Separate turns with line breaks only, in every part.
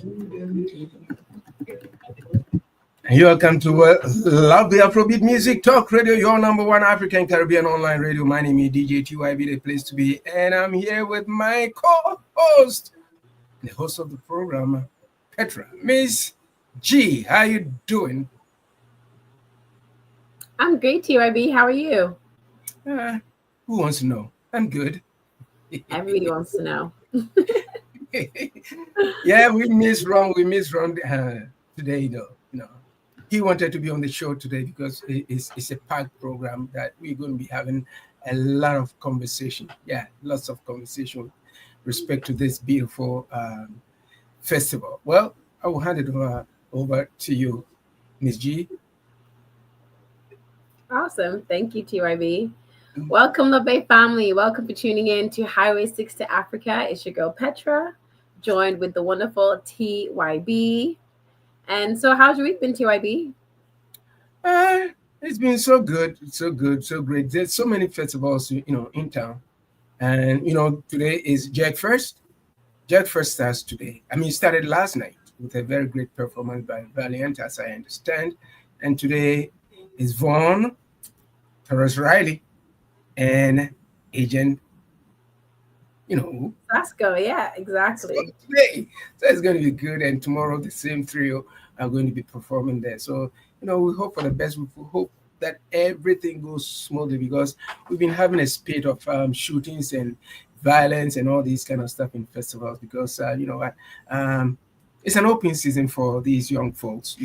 You welcome to LuvBay Afrobeat Music Talk Radio, your number one African Caribbean online radio. My name is DJ TyB, the place to be, and I'm here with my co-host, the host of the program, Petraa. Miss G, how you doing?
I'm great, TyB. How are you?
Who wants to know? I'm good.
Everybody wants to know.
Yeah, we miss Ron today, though. He wanted to be on the show today because it's a packed program that we're going to be having a lot of conversation. Yeah, lots of conversation with respect to this beautiful festival. Well, I will hand it over to you, Miss G.
Awesome. Thank you, TyB. Welcome, LuvBay family. Welcome for tuning in to Highway 6 to Africa. It's your girl, Petraa, joined with the wonderful TyB. And so how's your week been, TyB?
It's been so good, so great. There's so many festivals, in town. And, today is Jack First. Jack First starts today. It started last night with a very great performance by Valiant, as I understand. And today is Vaughn, Torres Riley, and Agent,
Vasco, yeah, exactly.
So today, so it's going to be good. And tomorrow, the same trio are going to be performing there. So, we hope for the best. We hope that everything goes smoothly because we've been having a spate of shootings and violence and all these kind of stuff in festivals because, it's an open season for these young folks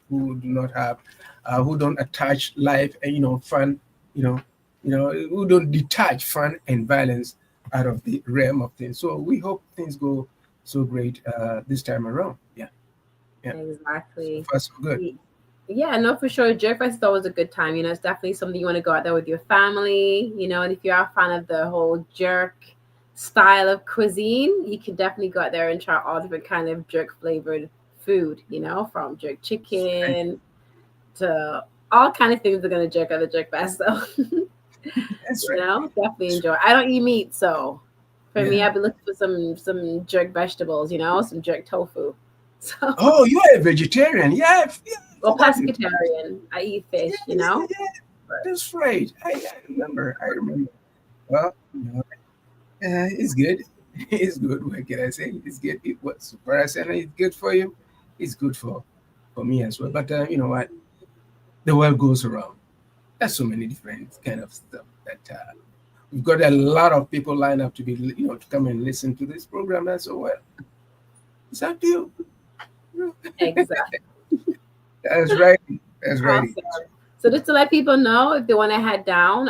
who do not have, who don't attach life and, fun, who don't detach fun and violence out of the realm of things. So we hope things go so great this time around. Yeah.
Exactly.
So far, so good.
Yeah, no, for sure. Jerk Fest is always a good time. It's definitely something you want to go out there with your family, and if you're a fan of the whole jerk style of cuisine, you can definitely go out there and try all different kind of jerk flavored food, from jerk chicken to all kind of things that are going to jerk out the Jerk Fest. So,
That's right.
Definitely enjoy. I don't eat meat, so for me, I've been looking for some jerk vegetables, some jerk tofu. So.
Oh, you are a vegetarian? Yeah.
Well, pescatarian. I eat fish,
Yeah, that's right. I remember. Well, it's good. It's good. What can I say? It's good. What's surprising? It's good for you. It's good for me as well. But you know what? The world goes around. There's so many different kind of stuff that we've got a lot of people lined up to be, to come and listen to this program as well. It's up to you.
Exactly.
That's right. That's right.
Awesome. So just to let people know, if they want to head down,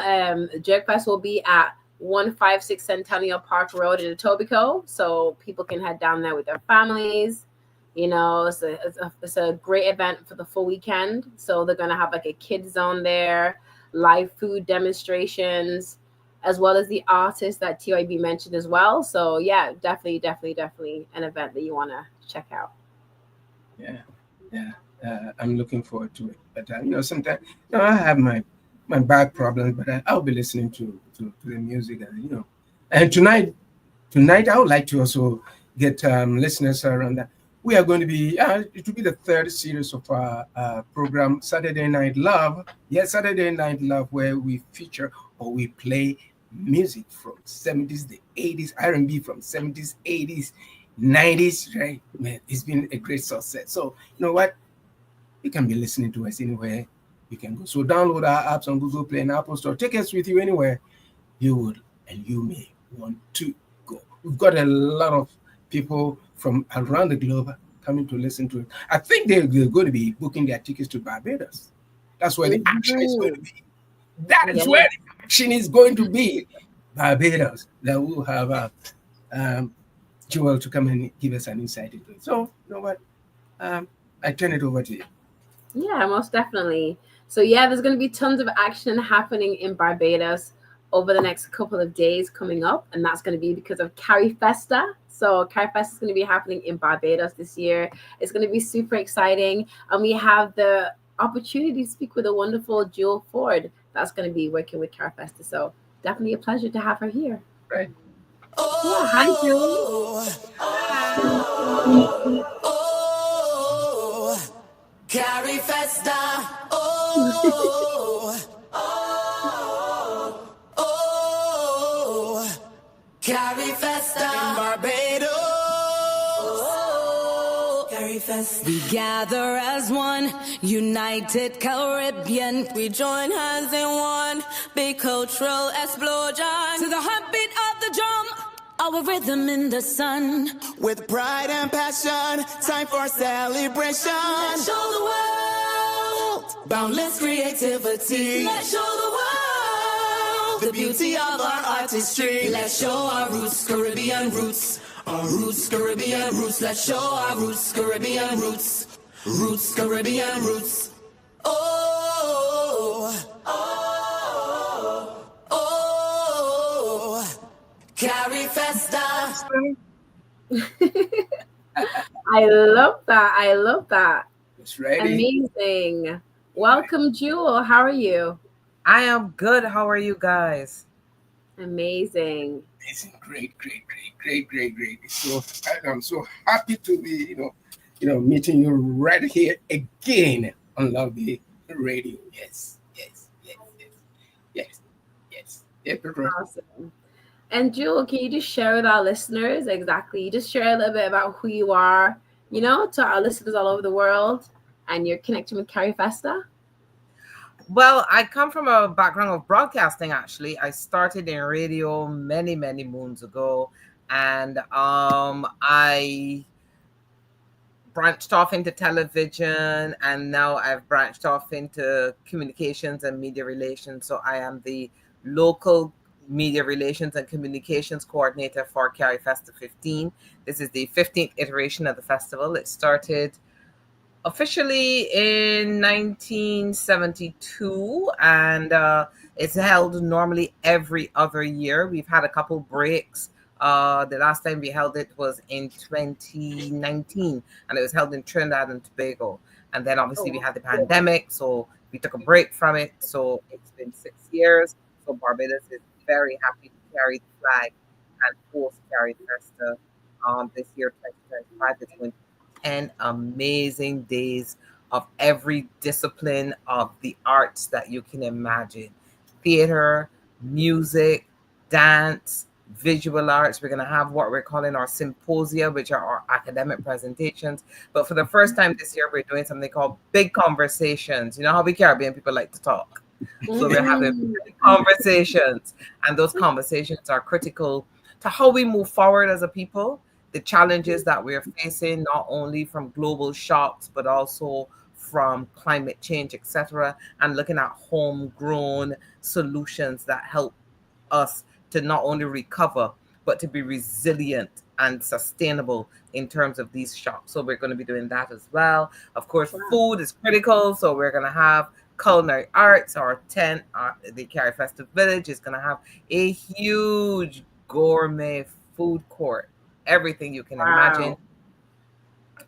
Jerk Fest will be at 156 Centennial Park Road in Etobicoke. So people can head down there with their families. It's a great event for the full weekend. So they're going to have like a kids zone there, live food demonstrations, as well as the artists that TyB mentioned as well. So yeah, definitely an event that you want to check out.
Yeah. I'm looking forward to it. But sometimes I have my back problems, but I'll be listening to the music, and tonight I would like to also get listeners around that. We are going to be it will be the third series of our program, Saturday Night Love. Yes, Saturday Night Love, where we feature or we play music from 70s, the 80s, R&B from 70s, 80s, 90s, right? Man, it's been a great success. So you know what? You can be listening to us anywhere you can go. So download our apps on Google Play and Apple Store. Take us with you anywhere you would and you may want to go. We've got a lot of people from around the globe coming to listen to it. I think they're going to be booking their tickets to Barbados. That's where the action is going to be. That is where the action is going to be. Barbados. That will have Joel to come and give us an insight into it. So, you know what? I turn it over to you.
Yeah, most definitely. So yeah, there's going to be tons of action happening in Barbados over the next couple of days coming up, and that's going to be because of CARIFESTA. So CARIFESTA is going to be happening in Barbados this year. It's going to be super exciting, and we have the opportunity to speak with a wonderful Jewel Forde that's going to be working with CARIFESTA. So definitely a pleasure to have her here.
Right.
Yeah, hi, Jewel.
CARIFESTA. We gather as one, united Caribbean. We join hands in one big cultural explosion. To the heartbeat of the drum, our rhythm in the sun.
With pride and passion, time for celebration.
Let's show the world
boundless creativity.
Let's show the world
the beauty of our artistry.
Let's show our roots, Caribbean roots.
Our roots, Caribbean roots.
Let's show our roots, Caribbean roots.
Roots, Caribbean roots. Oh,
Oh, oh, CARIFESTA.
I love that. I love that.
It's ready.
Amazing. Welcome, Jewel. How are you?
I am good. How are you guys?
Amazing.
Amazing. Great. So I'm so happy to be, meeting you right here again on LuvBay Radio. Yes. Petraa.
Awesome. And Jewel, can you just share with our listeners exactly? Just share a little bit about who you are, to our listeners all over the world and your connection with CARIFESTA.
Well, I come from a background of broadcasting, actually. I started in radio many moons ago, and I branched off into television, and now I've branched off into communications and media relations. So I am the local media relations and communications coordinator for CARIFESTA 15. This is the 15th iteration of the festival. It started officially in 1972, and it's held normally every other year. We've had a couple breaks. The last time we held it was in 2019, and it was held in Trinidad and Tobago. And then obviously we had the pandemic, so we took a break from it. So it's been 6 years. So Barbados is very happy to carry the flag and host CARIFESTA this year, 2025. It's going to be 10 amazing days of every discipline of the arts that you can imagine. Theater, music, dance, visual arts. We're going to have what we're calling our symposia, which are our academic presentations. But for the first time this year, we're doing something called big conversations. You know how we Caribbean people like to talk. So we're having big conversations, and those conversations are critical to how we move forward as a people, the challenges that we're facing, not only from global shocks, but also from climate change, etc., and looking at homegrown solutions that help us to not only recover, but to be resilient and sustainable in terms of these shocks. So we're going to be doing that as well. Of course, food is critical. So we're going to have culinary arts. Our tent, the CARIFESTA Village, is going to have a huge gourmet food court. Everything you can imagine.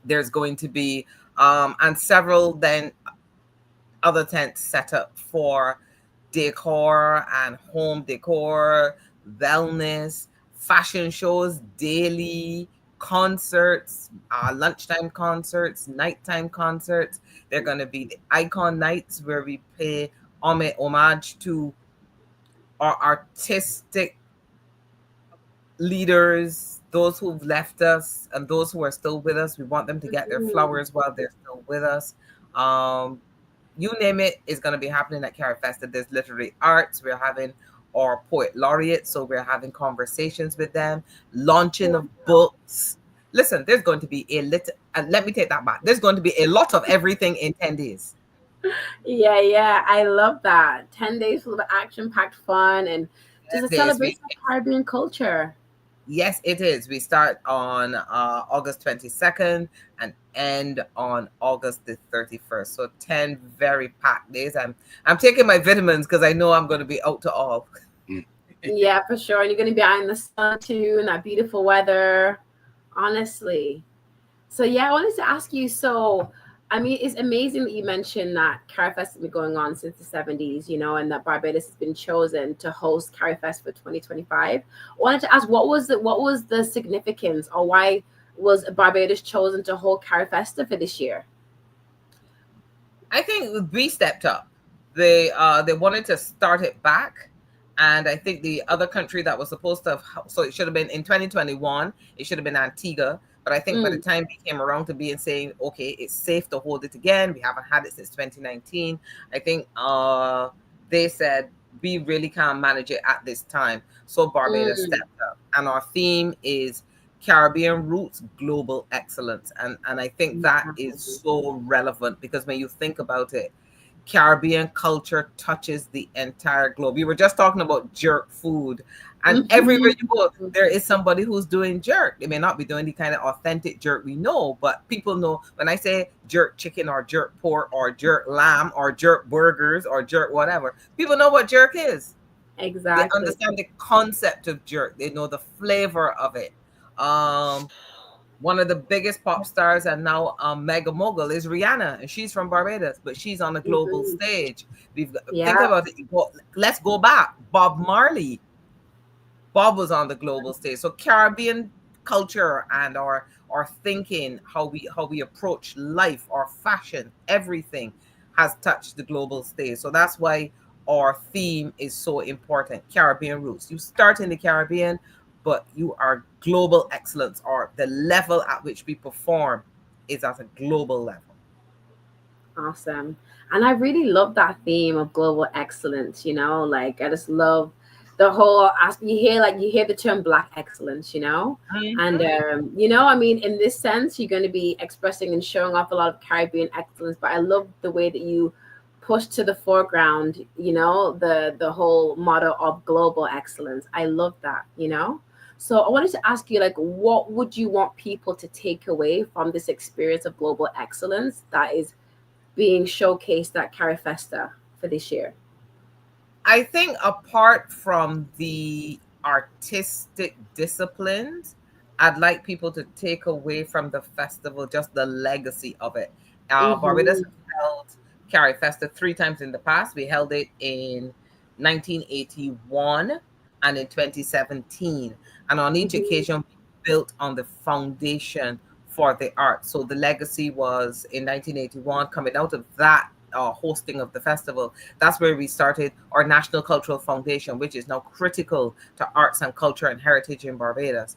There's going to be, and several then other tents set up for decor and home decor, wellness, fashion shows, daily concerts, lunchtime concerts, nighttime concerts. They're going to be the icon nights where we pay homage to our artistic leaders, those who've left us and those who are still with us. We want them to get their flowers while they're still with us. You name it, is going to be happening at CARIFESTA. There's literary arts. We're having our poet laureates, so we're having conversations with them, launching of books. Listen, there's going to be a little, and let me take that back. There's going to be a lot of everything in 10 days.
Yeah, I love that. 10 days full of action-packed fun and just a celebration of Caribbean culture.
Yes, it is. We start on August 22nd and end on August the 31st. So 10 very packed days. I'm taking my vitamins because I know I'm going to be out to all.
Yeah, for sure. And you're going to be out in the sun too, in that beautiful weather. Honestly. So yeah, I wanted to ask you, so I mean, it's amazing that you mentioned that CARIFESTA has been going on since the 70s, and that Barbados has been chosen to host CARIFESTA for 2025. I wanted to ask, what was the significance, or why was Barbados chosen to hold CARIFESTA for this year?
I think we stepped up. They wanted to start it back. And I think the other country that was supposed to have, so it should have been in 2021, it should have been Antigua. But I think by the time we came around to being saying, okay, it's safe to hold it again, we haven't had it since 2019. I think they said we really can't manage it at this time. So Barbados stepped up, and our theme is Caribbean Roots, Global Excellence. And I think that is so relevant, because when you think about it, Caribbean culture touches the entire globe. We were just talking about jerk food, and everywhere you go, there is somebody who's doing jerk. They may not be doing the kind of authentic jerk we know, but people know when I say jerk chicken or jerk pork or jerk lamb or jerk burgers or jerk whatever, people know what jerk is.
Exactly.
They understand the concept of jerk. They know the flavor of it. One of the biggest pop stars and now mega mogul is Rihanna, and she's from Barbados, but she's on the global stage. Think about it. Let's go back. Bob Marley. Bob was on the global stage. So Caribbean culture and our thinking, how we approach life, our fashion, everything has touched the global stage. So that's why our theme is so important. Caribbean roots. You start in the Caribbean, but you are global excellence, or the level at which we perform is at a global level.
Awesome. And I really love that theme of global excellence, you know, like I just love the whole aspect. You hear the term Black excellence, you know, and you know, I mean, in this sense, you're going to be expressing and showing off a lot of Caribbean excellence, but I love the way that you push to the foreground, you know, the whole motto of global excellence. I love that, you know. So I wanted to ask you, like, what would you want people to take away from this experience of global excellence that is being showcased at CARIFESTA for this year?
I think apart from the artistic disciplines, I'd like people to take away from the festival just the legacy of it. Barbados held CARIFESTA 3 times in the past. We held it in 1981 and in 2017. And on each occasion, we built on the foundation for the arts. So the legacy was in 1981, coming out of that hosting of the festival. That's where we started our National Cultural Foundation, which is now critical to arts and culture and heritage in Barbados.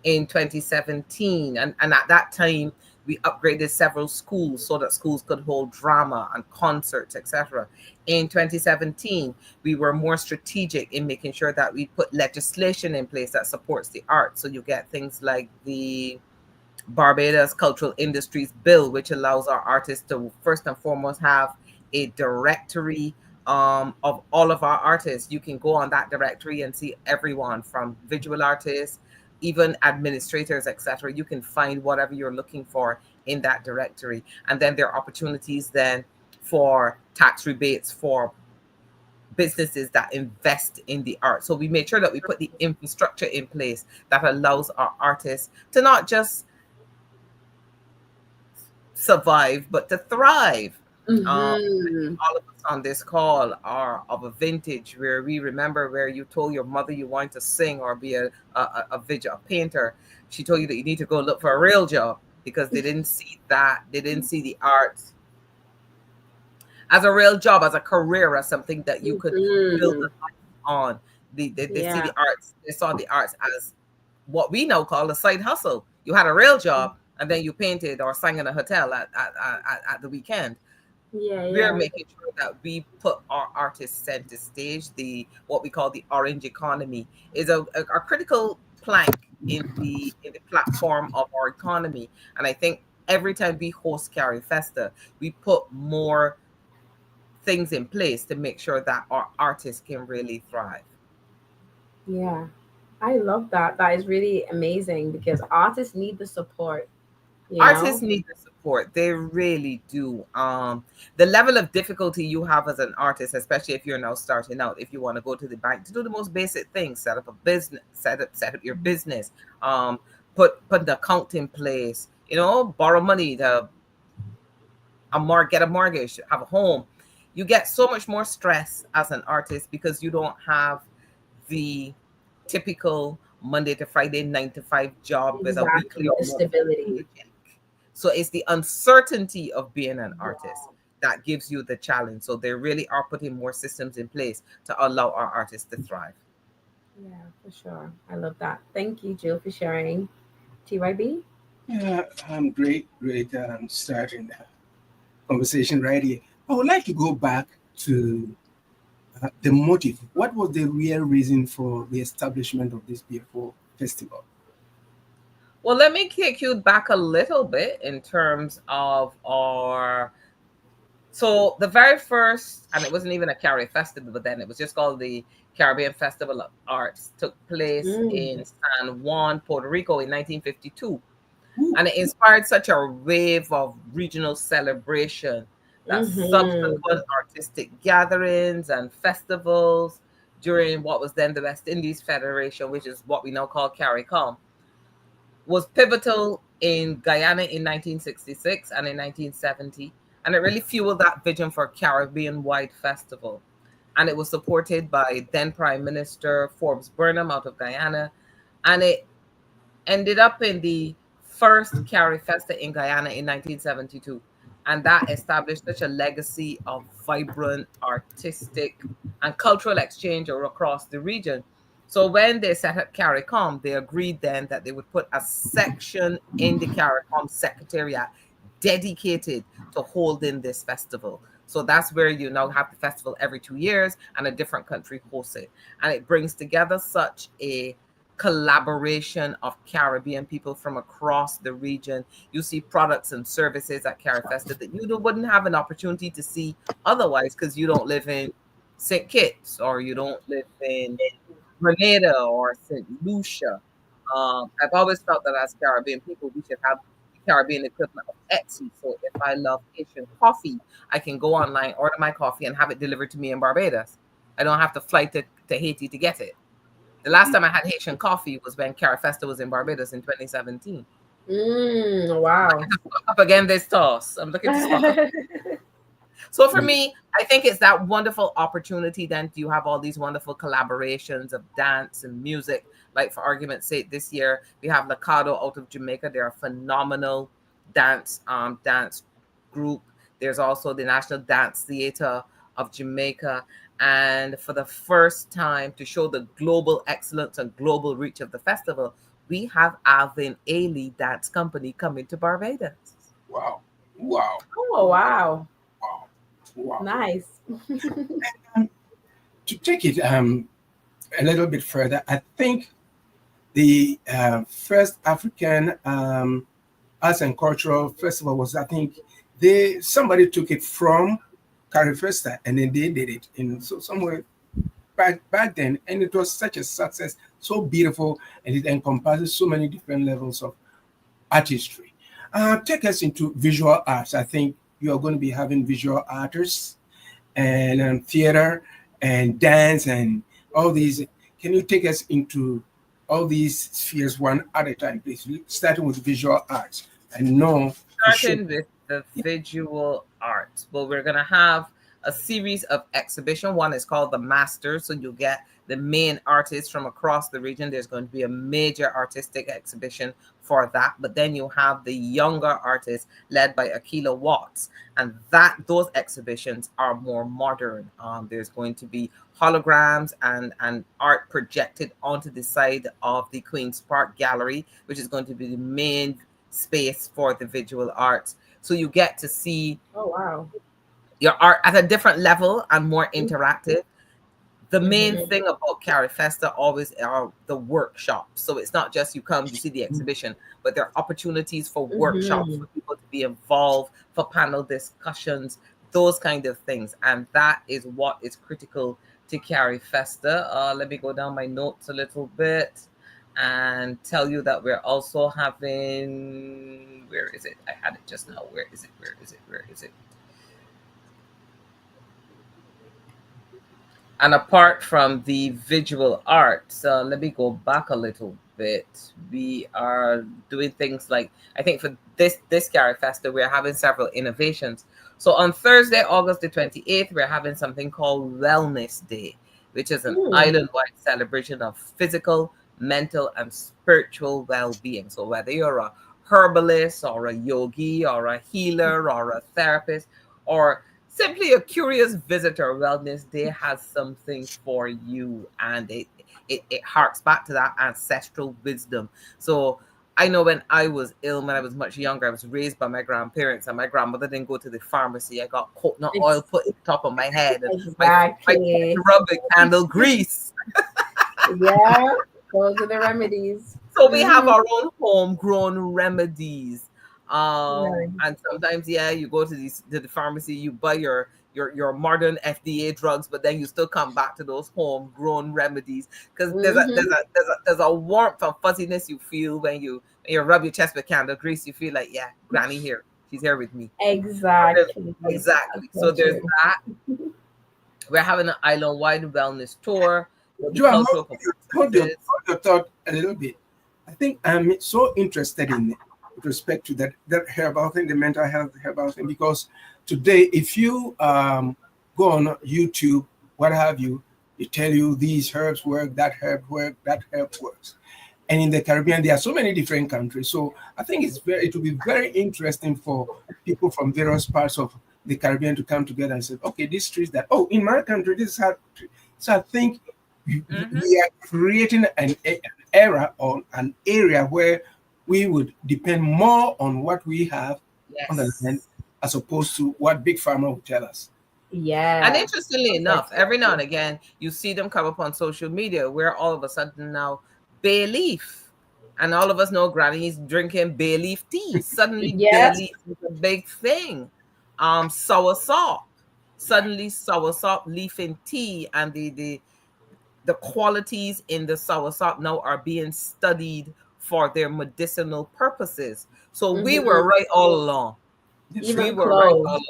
In 2017, and at that time, we upgraded several schools so that schools could hold drama and concerts, etc. In 2017, we were more strategic in making sure that we put legislation in place that supports the arts. So you get things like the Barbados Cultural Industries Bill, which allows our artists to first and foremost have a directory of all of our artists. You can go on that directory and see everyone from visual artists, even administrators, etc. You can find whatever you're looking for in that directory. And then there are opportunities then for tax rebates for businesses that invest in the art. So we made sure that we put the infrastructure in place that allows our artists to not just survive, but to thrive. All of us on this call are of a vintage where we remember where you told your mother you wanted to sing or be a visual painter. She told you that you need to go look for a real job because they didn't see that. They didn't see the arts as a real job, as a career, as something that you could build a life on. They see the arts. They saw the arts as what we now call a side hustle. You had a real job and then you painted or sang in a hotel at the weekend. We're making sure that we put our artists center stage. The what we call the orange economy is a critical plank in the platform of our economy. And I think every time we host CARIFESTA, we put more things in place to make sure that our artists can really thrive.
Yeah, I love that. That is really amazing because artists need the support.
Artists need the support. They really do. The level of difficulty you have as an artist, especially if you're now starting out, if you want to go to the bank to do the most basic things, set up a business, set up your business, put an account in place, borrow money to get a mortgage, have a home. You get so much more stress as an artist because you don't have the typical Monday to Friday 9-to-5 job with a weekly
stability.
So it's the uncertainty of being an artist that gives you the challenge. So they really are putting more systems in place to allow our artists to thrive.
Yeah, for sure. I love that. Thank you, Jill, for sharing. TyB?
Yeah, great starting the conversation right here. I would like to go back to the motive. What was the real reason for the establishment of this beautiful festival?
Well, let me kick you back a little bit in terms of our. So the very first, and it wasn't even a Cari festival, but then it was just called the Caribbean Festival of Arts, took place in San Juan, Puerto Rico in 1952. And it inspired such a wave of regional celebration that subsequent artistic gatherings and festivals during what was then the West Indies Federation, which is what we now call CARICOM, was pivotal in Guyana in 1966 and in 1970. And it really fueled that vision for a Caribbean-wide festival. And it was supported by then Prime Minister Forbes Burnham out of Guyana. And it ended up in the first CARIFESTA in Guyana in 1972. And that established such a legacy of vibrant, artistic, and cultural exchange across the region. So when they set up CARICOM, they agreed then that they would put a section in the CARICOM Secretariat dedicated to holding this festival. So that's where you now have the festival every 2 years and a different country hosts it. And it brings together such a collaboration of Caribbean people from across the region. You see products and services at CARIFESTA that you wouldn't have an opportunity to see otherwise because you don't live in St. Kitts or you don't live in Grenada or St. Lucia. I've always felt that as Caribbean people, we should have Caribbean equivalent of Etsy. So if I love Haitian coffee, I can go online, order my coffee, and have it delivered to me in Barbados. I don't have to fly to Haiti to get it. The last time I had Haitian coffee was when CARIFESTA was in Barbados in 2017.
Wow.
I'm up again this toss. I'm looking to stock up. So for me, I think it's that wonderful opportunity then you have all these wonderful collaborations of dance and music. Like for argument's sake, this year we have Lacado out of Jamaica. They're a phenomenal dance group. There's also the National Dance Theatre of Jamaica. And for the first time to show the global excellence and global reach of the festival, we have Alvin Ailey Dance Company coming to Barbados.
Wow.
Oh, wow. Nice.
To take it a little bit further, I think the first African Arts and Cultural Festival was, I think, somebody took it from CARIFESTA and then they did it in somewhere back then, and it was such a success, so beautiful, and it encompasses so many different levels of artistry. Take us into visual arts. I think you are going to be having visual artists and theater and dance and all these. Can you take us into all these spheres one at a time, please? Starting with visual arts.
Starting with the visual arts. Well, we're going to have a series of exhibition. One is called The Masters. So you'll get the main artists from across the region. There's going to be a major artistic exhibition for that. But then you have the younger artists led by Akila Watts. And those exhibitions are more modern. There's going to be holograms and art projected onto the side of the Queen's Park Gallery, which is going to be the main space for the visual arts. So you get to see your art at a different level and more interactive. The main thing about CARIFESTA always are the workshops. So it's not just you come, you see the exhibition, but there are opportunities for workshops for people to be involved, for panel discussions, those kind of things. And that is what is critical to CARIFESTA. Let me go down my notes a little bit and tell you that we're also having, where is it? I had it just now. Where is it? And apart from the visual arts, let me go back a little bit. We are doing things like, I think for this CARIFESTA, we're having several innovations. So on Thursday, August the 28th, we're having something called Wellness Day, which is an island-wide celebration of physical, mental, and spiritual well-being. So whether you're a herbalist or a yogi or a healer or a therapist or simply a curious visitor, Wellness Day has something for you, and it harks back to that ancestral wisdom. So I know when I was ill, when I was much younger, I was raised by my grandparents, and my grandmother didn't go to the pharmacy. I got coconut oil put on top of my head, and my
Exactly.
rub with candle grease.
Yeah, those are the remedies.
So we have our own homegrown remedies.
Nice.
And sometimes, yeah, you go to the pharmacy, you buy your modern FDA drugs, but then you still come back to those homegrown remedies because there's a warmth and fuzziness you feel when you rub your chest with candle grease. You feel like, yeah, Granny here, she's here with me.
Exactly.
Exactly. So there's that. We're having an island-wide wellness tour.
Joe, hold your thought a little bit. I think I'm so interested in it with respect to that herbal thing, the mental health herbal thing, because today, if you go on YouTube, what have you, they tell you these herbs work, that herb works. And in the Caribbean, there are so many different countries. So I think it will be very interesting for people from various parts of the Caribbean to come together and say, okay, these trees that, in my country, this is how. So I think we are creating an era or an area where we would depend more on what we have on the land as opposed to what Big Pharma would tell us.
Yeah.
And interestingly enough, every now and again, you see them come up on social media where all of a sudden now bay leaf. And all of us know Granny's drinking bay leaf tea. Suddenly bay leaf is a big thing. Sour salt. Suddenly sour salt leaf in tea and the qualities in the sour salt now are being studied for their medicinal purposes. So we were right all along. We were right all along.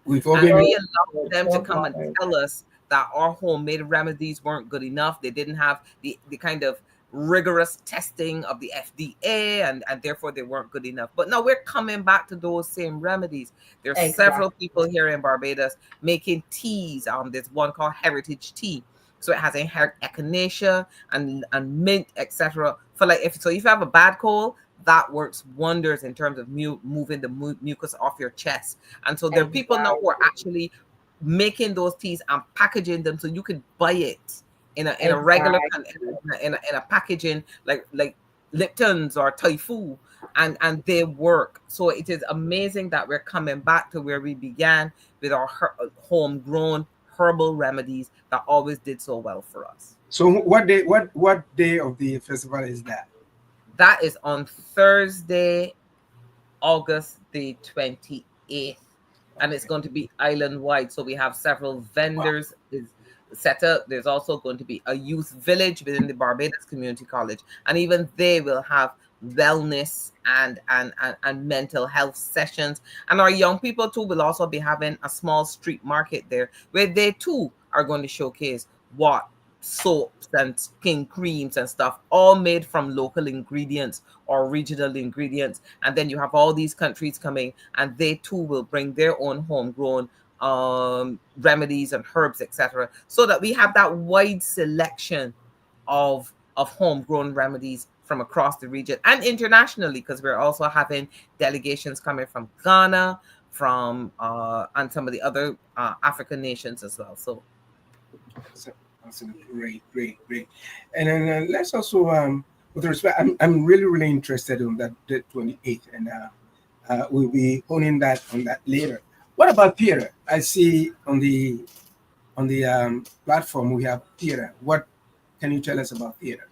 We allowed them to come and tell us that our homemade remedies weren't good enough. They didn't have the kind of rigorous testing of the FDA, and therefore they weren't good enough. But now we're coming back to those same remedies. There's several people here in Barbados making teas. There's one called Heritage Tea. So it has echinacea and mint, etc. For like if you have a bad cold, that works wonders in terms of moving the mucus off your chest. And so there are people now who are actually making those teas and packaging them so you could buy it in a regular in a packaging like Lipton's or Typhoon, and they work. So it is amazing that we're coming back to where we began with our homegrown herbal remedies that always did so well for us.
So what day of the festival is that?
That is on Thursday, August the 28th, and it's going to be island wide. So we have several vendors set up. There's also going to be a youth village within the Barbados Community College, and even they will have wellness and mental health sessions. And our young people too will also be having a small street market there where they too are going to showcase what soaps and skin creams and stuff, all made from local ingredients or regional ingredients. And then you have all these countries coming, and they too will bring their own homegrown remedies and herbs, etc., so that we have that wide selection of homegrown remedies from across the region and internationally, because we're also having delegations coming from Ghana, from and some of the other African nations as well. So
great. And then let's also with respect, I'm really interested in that the 28th, and we'll be honing that on that later. What about theater? I see on the platform we have theater. What can you tell us about theater?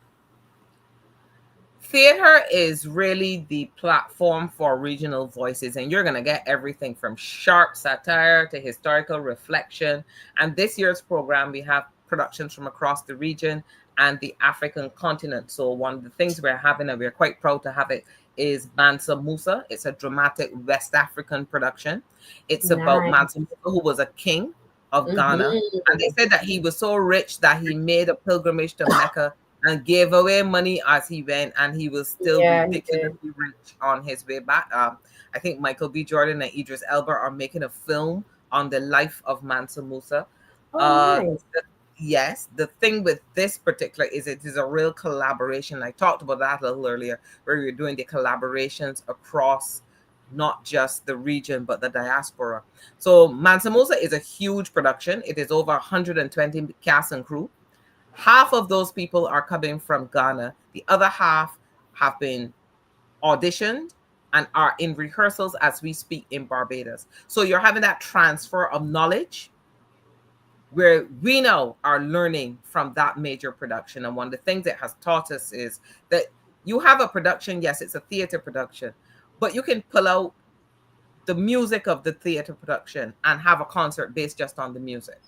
Theater is really the platform for regional voices, and you're going to get everything from sharp satire to historical reflection. And this year's program, we have productions from across the region and the African continent. So one of the things we're having, and we're quite proud to have it, is Mansa Musa. It's a dramatic West African production. It's about Mansa Musa, who was a king of Ghana. And they said that he was so rich that he made a pilgrimage to Mecca and gave away money as he went, and he was still ridiculously rich on his way back. I think Michael B. Jordan and Idris Elba are making a film on the life of Mansa Musa. Nice. Yes, the thing with this particular is it is a real collaboration. I talked about that a little earlier, where you're doing the collaborations across not just the region, but the diaspora. So Mansa Musa is a huge production. It is over 120 cast and crew. Half of those people are coming from Ghana. The other half have been auditioned and are in rehearsals as we speak in Barbados. So you're having that transfer of knowledge where we now are learning from that major production. And one of the things it has taught us is that you have a production, yes, it's a theater production, but you can pull out the music of the theater production and have a concert based just on the music.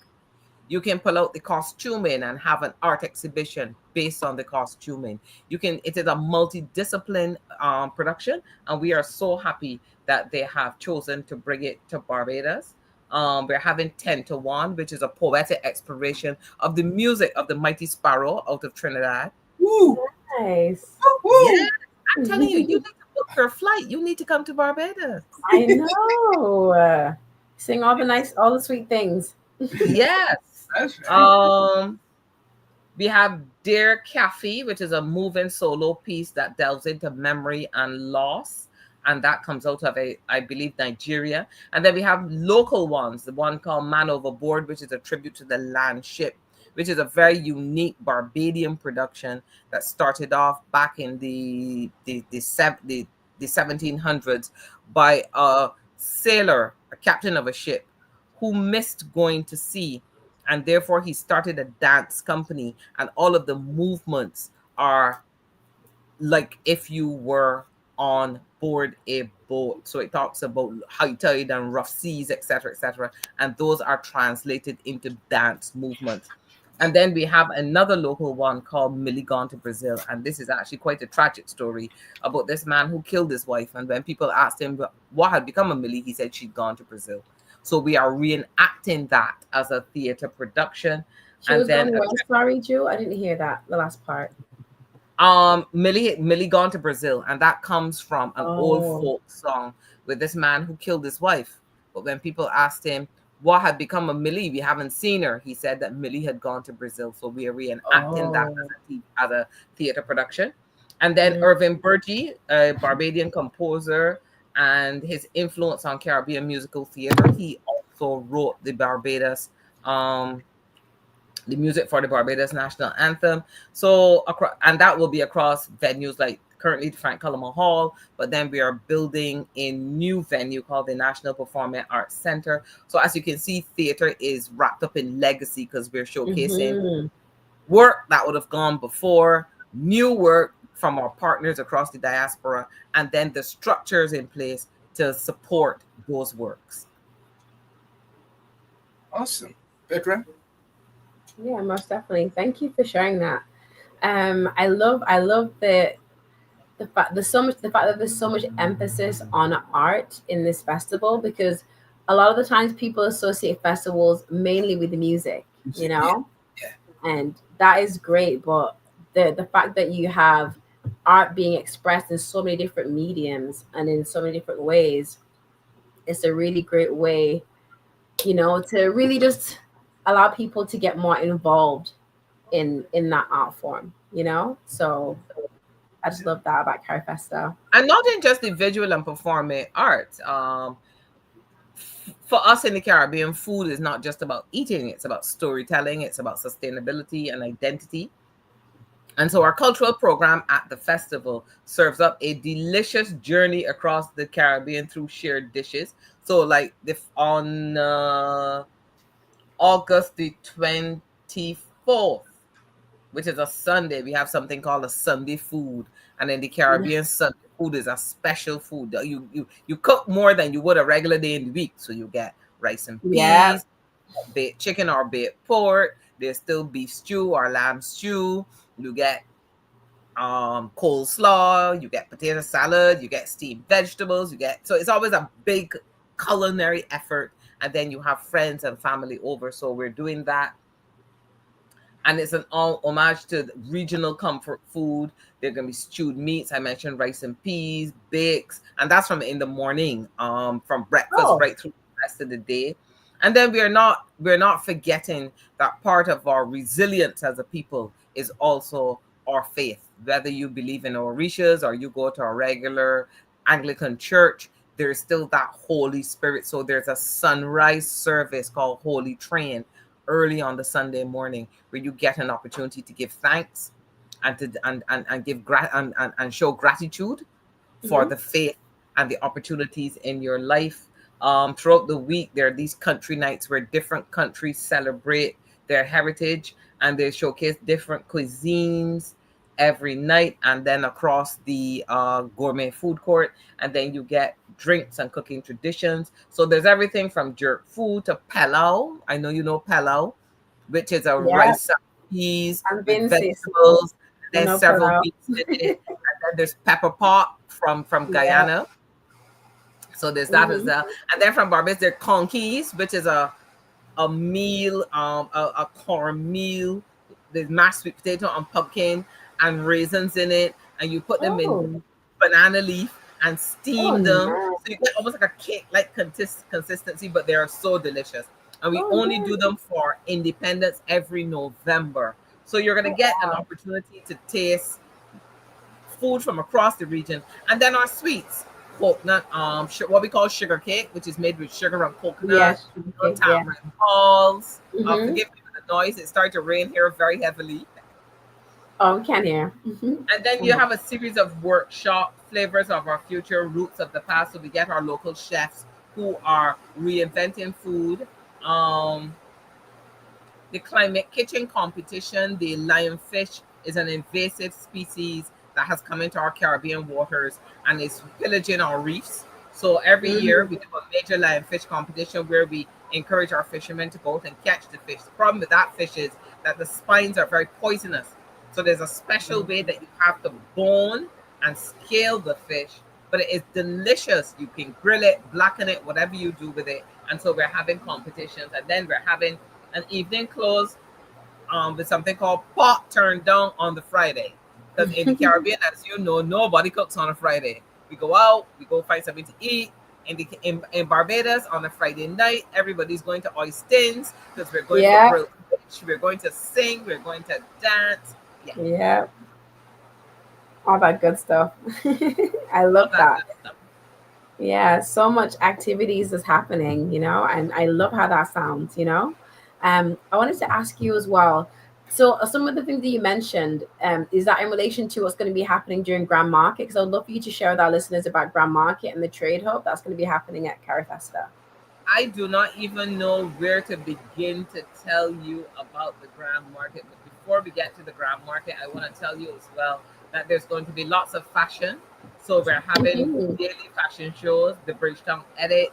You can pull out the costuming and have an art exhibition based on the costuming. It is a multidiscipline production, and we are so happy that they have chosen to bring it to Barbados. We're having 10 to 1, which is a poetic exploration of the music of the Mighty Sparrow out of Trinidad.
Woo!
Nice.
Yeah, I'm telling you, you need to book your flight. You need to come to Barbados.
I know. Sing all the sweet things.
Yes.
That's right.
We have Dear Cafe, which is a moving solo piece that delves into memory and loss. And that comes out of, I believe, Nigeria. And then we have local ones, the one called Man Overboard, which is a tribute to the land ship, which is a very unique Barbadian production that started off back in the 1700s by a sailor, a captain of a ship, who missed going to sea. And therefore, he started a dance company. And all of the movements are like if you were on board a boat. So it talks about high tide and rough seas, etc., etc. And those are translated into dance movements. And then we have another local one called Millie Gone to Brazil. And this is actually quite a tragic story about this man who killed his wife. And when people asked him what had become of Millie, he said she'd gone to Brazil. So we are reenacting that as a theater production.
She was then sorry, Joe. I didn't hear that, the last part.
Millie Gone to Brazil, and that comes from an old folk song with this man who killed his wife. But when people asked him what had become of Millie, we haven't seen her, he said that Millie had gone to Brazil. So we are reenacting that as a theater production. And then Irving Burgee, a Barbadian composer, and his influence on Caribbean musical theater, he also wrote the Barbados the music for the Barbados national anthem. So, and that will be across venues like currently the Frank Culliman Hall, but then we are building a new venue called the National Performing Arts Center. So as you can see, theater is wrapped up in legacy because we're showcasing work that would have gone before, new work from our partners across the diaspora, and then the structures in place to support those works.
Awesome. Petraa?
Yeah, most definitely. Thank you for sharing that. I love the fact that there's so much emphasis on art in this festival, because a lot of the times people associate festivals mainly with the music, you know?
Yeah.
And that is great, but the fact that you have art being expressed in so many different mediums and in so many different ways, it's a really great way, you know, to really just allow people to get more involved in that art form, you know? So I just love that about CARIFESTA.
And not in just the visual and performing arts. For us in the Caribbean, food is not just about eating. It's about storytelling. It's about sustainability and identity. And so our cultural program at the festival serves up a delicious journey across the Caribbean through shared dishes. So like on August the 24th, which is a Sunday, we have something called a Sunday food. And in the Caribbean, Sunday food is a special food. You cook more than you would a regular day in the week. So you get rice and peas, baked chicken or baked pork. There's still beef stew or lamb stew. You get coleslaw, you get potato salad, you get steamed vegetables, so it's always a big culinary effort. And then you have friends and family over. So we're doing that. And it's an homage to regional comfort food. There are going to be stewed meats. I mentioned rice and peas, bakes, and that's from in the morning, from breakfast right through the rest of the day. And then we're not forgetting that part of our resilience as a people is also our faith. Whether you believe in Orishas or you go to a regular Anglican church, there's still that Holy Spirit. So there's a sunrise service called Holy Train early on the Sunday morning, where you get an opportunity to give thanks and to give and show gratitude for the faith and the opportunities in your life. Throughout the week, there are these country nights where different countries celebrate their heritage and they showcase different cuisines every night, and then across the gourmet food court, and then you get drinks and cooking traditions. So there's everything from jerk food to pilau. I know you know pilau, which is a rice and peas with vegetables, and then several meats in it. And then there's pepper pot from Guyana. So there's that as well. And then from Barbados, there's conquis, which is a meal, a corn meal. There's mashed sweet potato and pumpkin and raisins in it, and you put them in banana leaf and steam them. So you get almost like a cake-like consistency, but they are so delicious. And we only do them for Independence every November. So you're going to get an opportunity to taste food from across the region. And then our sweets, coconut, what we call sugar cake, which is made with sugar and coconut, tamarind balls. Forgive me for the noise. It started to rain here very heavily.
Oh, we can hear.
And then you have a series of workshop, flavors of our future, roots of the past. So we get our local chefs who are reinventing food. The climate kitchen competition, the lionfish is an invasive species that has come into our Caribbean waters and is pillaging our reefs. So every year we do a major lionfish competition where we encourage our fishermen to go out and catch the fish. The problem with that fish is that the spines are very poisonous. So there's a special way that you have to bone and scale the fish, but it is delicious. You can grill it, blacken it, whatever you do with it. And so we're having competitions, and then we're having an evening close with something called pot turned down on the Friday. Because in the Caribbean, as you know, nobody cooks on a Friday. We go out, we go find something to eat. In Barbados, on a Friday night, everybody's going to Oystins because we're going to grill fish, we're going to sing, we're going to dance.
Yeah. All that good stuff. I love that. Yeah, so much activities is happening, you know, and I love how that sounds, you know. I wanted to ask you as well. So some of the things that you mentioned, is that in relation to what's going to be happening during Grand Market? Because I'd love for you to share with our listeners about Grand Market and the trade hub that's going to be happening at CARIFESTA.
I do not even know where to begin to tell you about the Grand Market. But before we get to the Grand Market, I want to tell you as well that there's going to be lots of fashion. So we're having daily fashion shows, the Bridgetown Edit.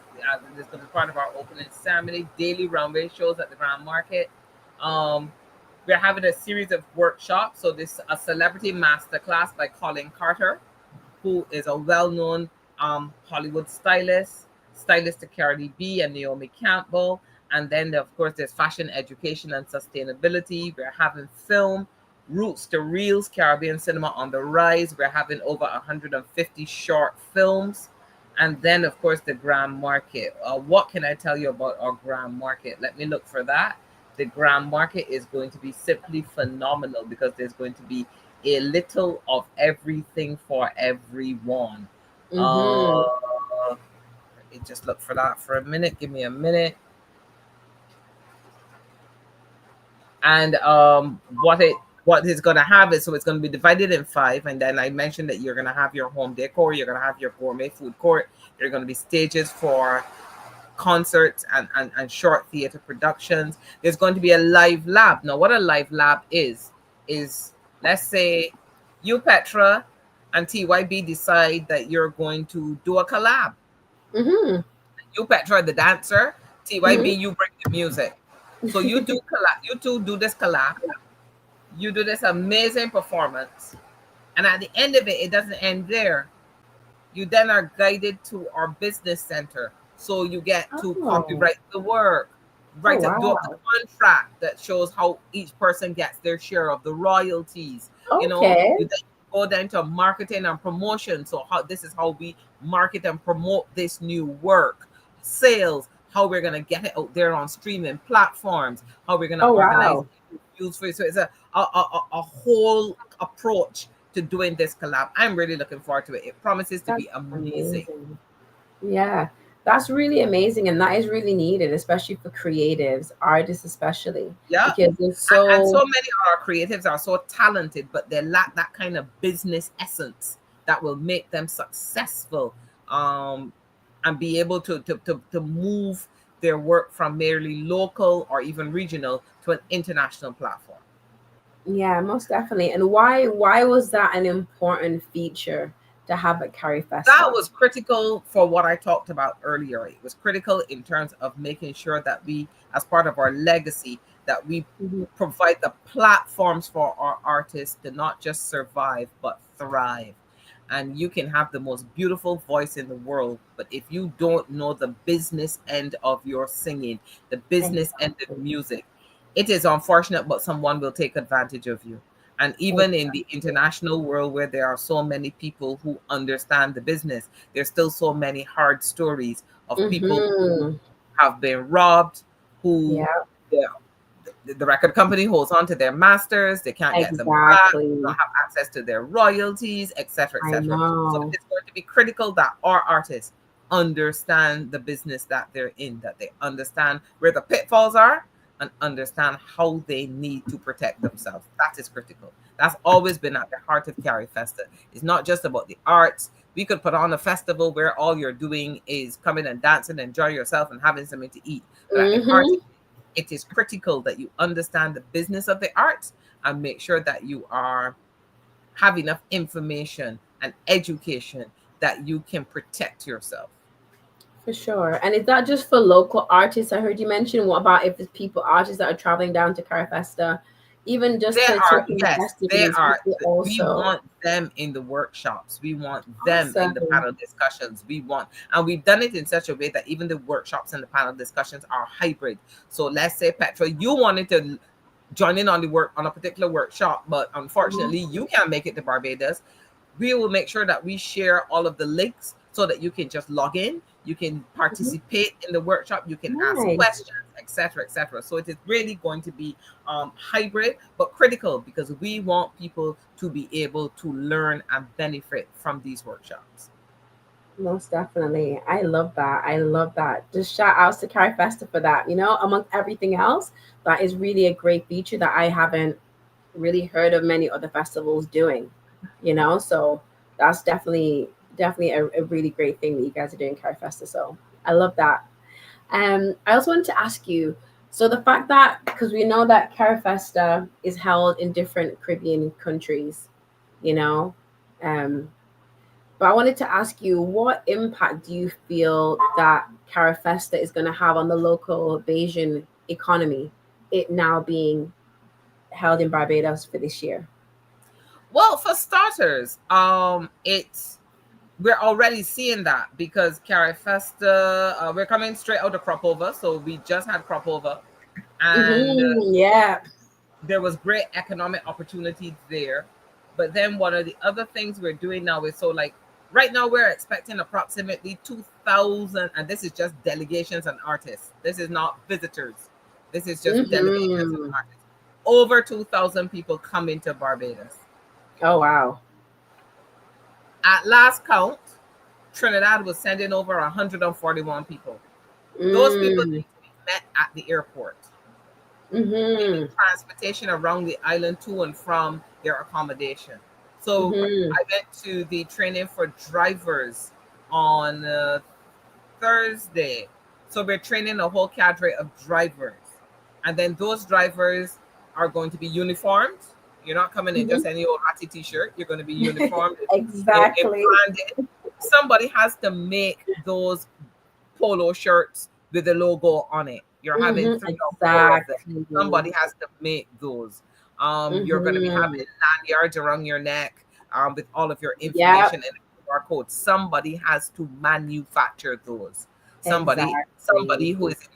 This is going to be part of our opening ceremony, daily runway shows at the Grand Market. We're having a series of workshops. So this a celebrity masterclass by Colin Carter, who is a well-known Hollywood stylist to Cardi B and Naomi Campbell. And then, of course, there's fashion education and sustainability. We're having film, Roots to Reels, Caribbean cinema on the rise. We're having over 150 short films. And then, of course, the Grand Market. What can I tell you about our Grand Market? Let me look for that. The Grand Market is going to be simply phenomenal because there's going to be a little of everything for everyone. Let me just look for that for a minute. Give me a minute. And what is going to have is, so it's going to be divided in 5. And then I mentioned that you're going to have your home decor, you're going to have your gourmet food court, there are going to be stages for concerts and short theater productions. There's going to be a live lab. Now, what a live lab is let's say you, Petraa, and TyB decide that you're going to do a collab. You, Petraa, the dancer, TyB, you bring the music. So you do collab. You two do this collab. You do this amazing performance, and at the end of it, it doesn't end there. You then are guided to our business center, so you get to copyright the work, do a contract that shows how each person gets their share of the royalties. You know, you then go down to marketing and promotion. So this is how we market and promote this new work, sales, how we're gonna get it out there on streaming platforms, how we're gonna organize use for it. So it's a whole approach to doing this collab. I'm really looking forward to it. It promises to be amazing.
Yeah, that's really amazing, and that is really needed, especially for creatives, artists especially.
Yeah,
because
and so many of our creatives are so talented, but they lack that kind of business essence that will make them successful, and be able to move their work from merely local or even regional to an international platform.
Yeah, most definitely. And why was that an important feature to have at CARIFESTA?
That was critical for what I talked about earlier. It was critical in terms of making sure that we, as part of our legacy, that we provide the platforms for our artists to not just survive, but thrive. And you can have the most beautiful voice in the world, but if you don't know the business end of your singing, the business end of music, it is unfortunate, but someone will take advantage of you. And even in the international world where there are so many people who understand the business, there's still so many hard stories of people who have been robbed, who the record company holds on to their masters, they can't get them back, they don't have access to their royalties, etc., etc. So it's going to be critical that our artists understand the business that they're in, that they understand where the pitfalls are and understand how they need to protect themselves. That is critical. That's always been at the heart of CARIFESTA. It's not just about the arts. We could put on a festival where all you're doing is coming and dancing, enjoy yourself and having something to eat. But at the heart, it is critical that you understand the business of the arts and make sure that you have enough information and education that you can protect yourself.
For sure. And is that just for local artists? I heard you mention. What about if it's artists that are traveling down to CARIFESTA, even just
they
to
are,
the
yes, they
festivities?
are.
Also,
we want them in the workshops. We want them in the panel discussions. And we've done it in such a way that even the workshops and the panel discussions are hybrid. So let's say, Petraa, you wanted to join in on a particular workshop, but unfortunately you can't make it to Barbados. We will make sure that we share all of the links so that you can just log in, you can participate in the workshop, you can ask questions, etc., etc. So it is really going to be hybrid, but critical, because we want people to be able to learn and benefit from these workshops.
Most definitely. I love that. I love that. Just shout outs to CARIFESTA for that. Among everything else, that is really a great feature that I haven't really heard of many other festivals doing. So that's definitely a really great thing that you guys are doing, CARIFESTA. So I love that. I also wanted to ask you, so the fact that, because we know that CARIFESTA is held in different Caribbean countries, but I wanted to ask you, what impact do you feel that CARIFESTA is going to have on the local Bayesian economy, it now being held in Barbados for this year?
Well, for starters, we're already seeing that, because CARIFESTA, we're coming straight out of crop over, so we just had crop over, and there was great economic opportunity there. But then one of the other things we're doing now is, so like right now we're expecting approximately 2,000, and this is just delegations and artists. This is not visitors. This is just delegations and artists. Over 2,000 people coming to Barbados.
Oh, wow.
At last count, Trinidad was sending over 141 people. Those people need to be met at the airport. Transportation around the island to and from their accommodation. So I went to the training for drivers on Thursday. So we're training a whole cadre of drivers. And then those drivers are going to be uniformed. You're not coming in just any old ratty t-shirt. You're going to be uniformed.
Exactly.
Somebody has to make those polo shirts with the logo on it. You're having 3 or 4 of them. Somebody has to make those. You're going to be having lanyards around your neck with all of your information and a QR code. Somebody has to manufacture those. Somebody who is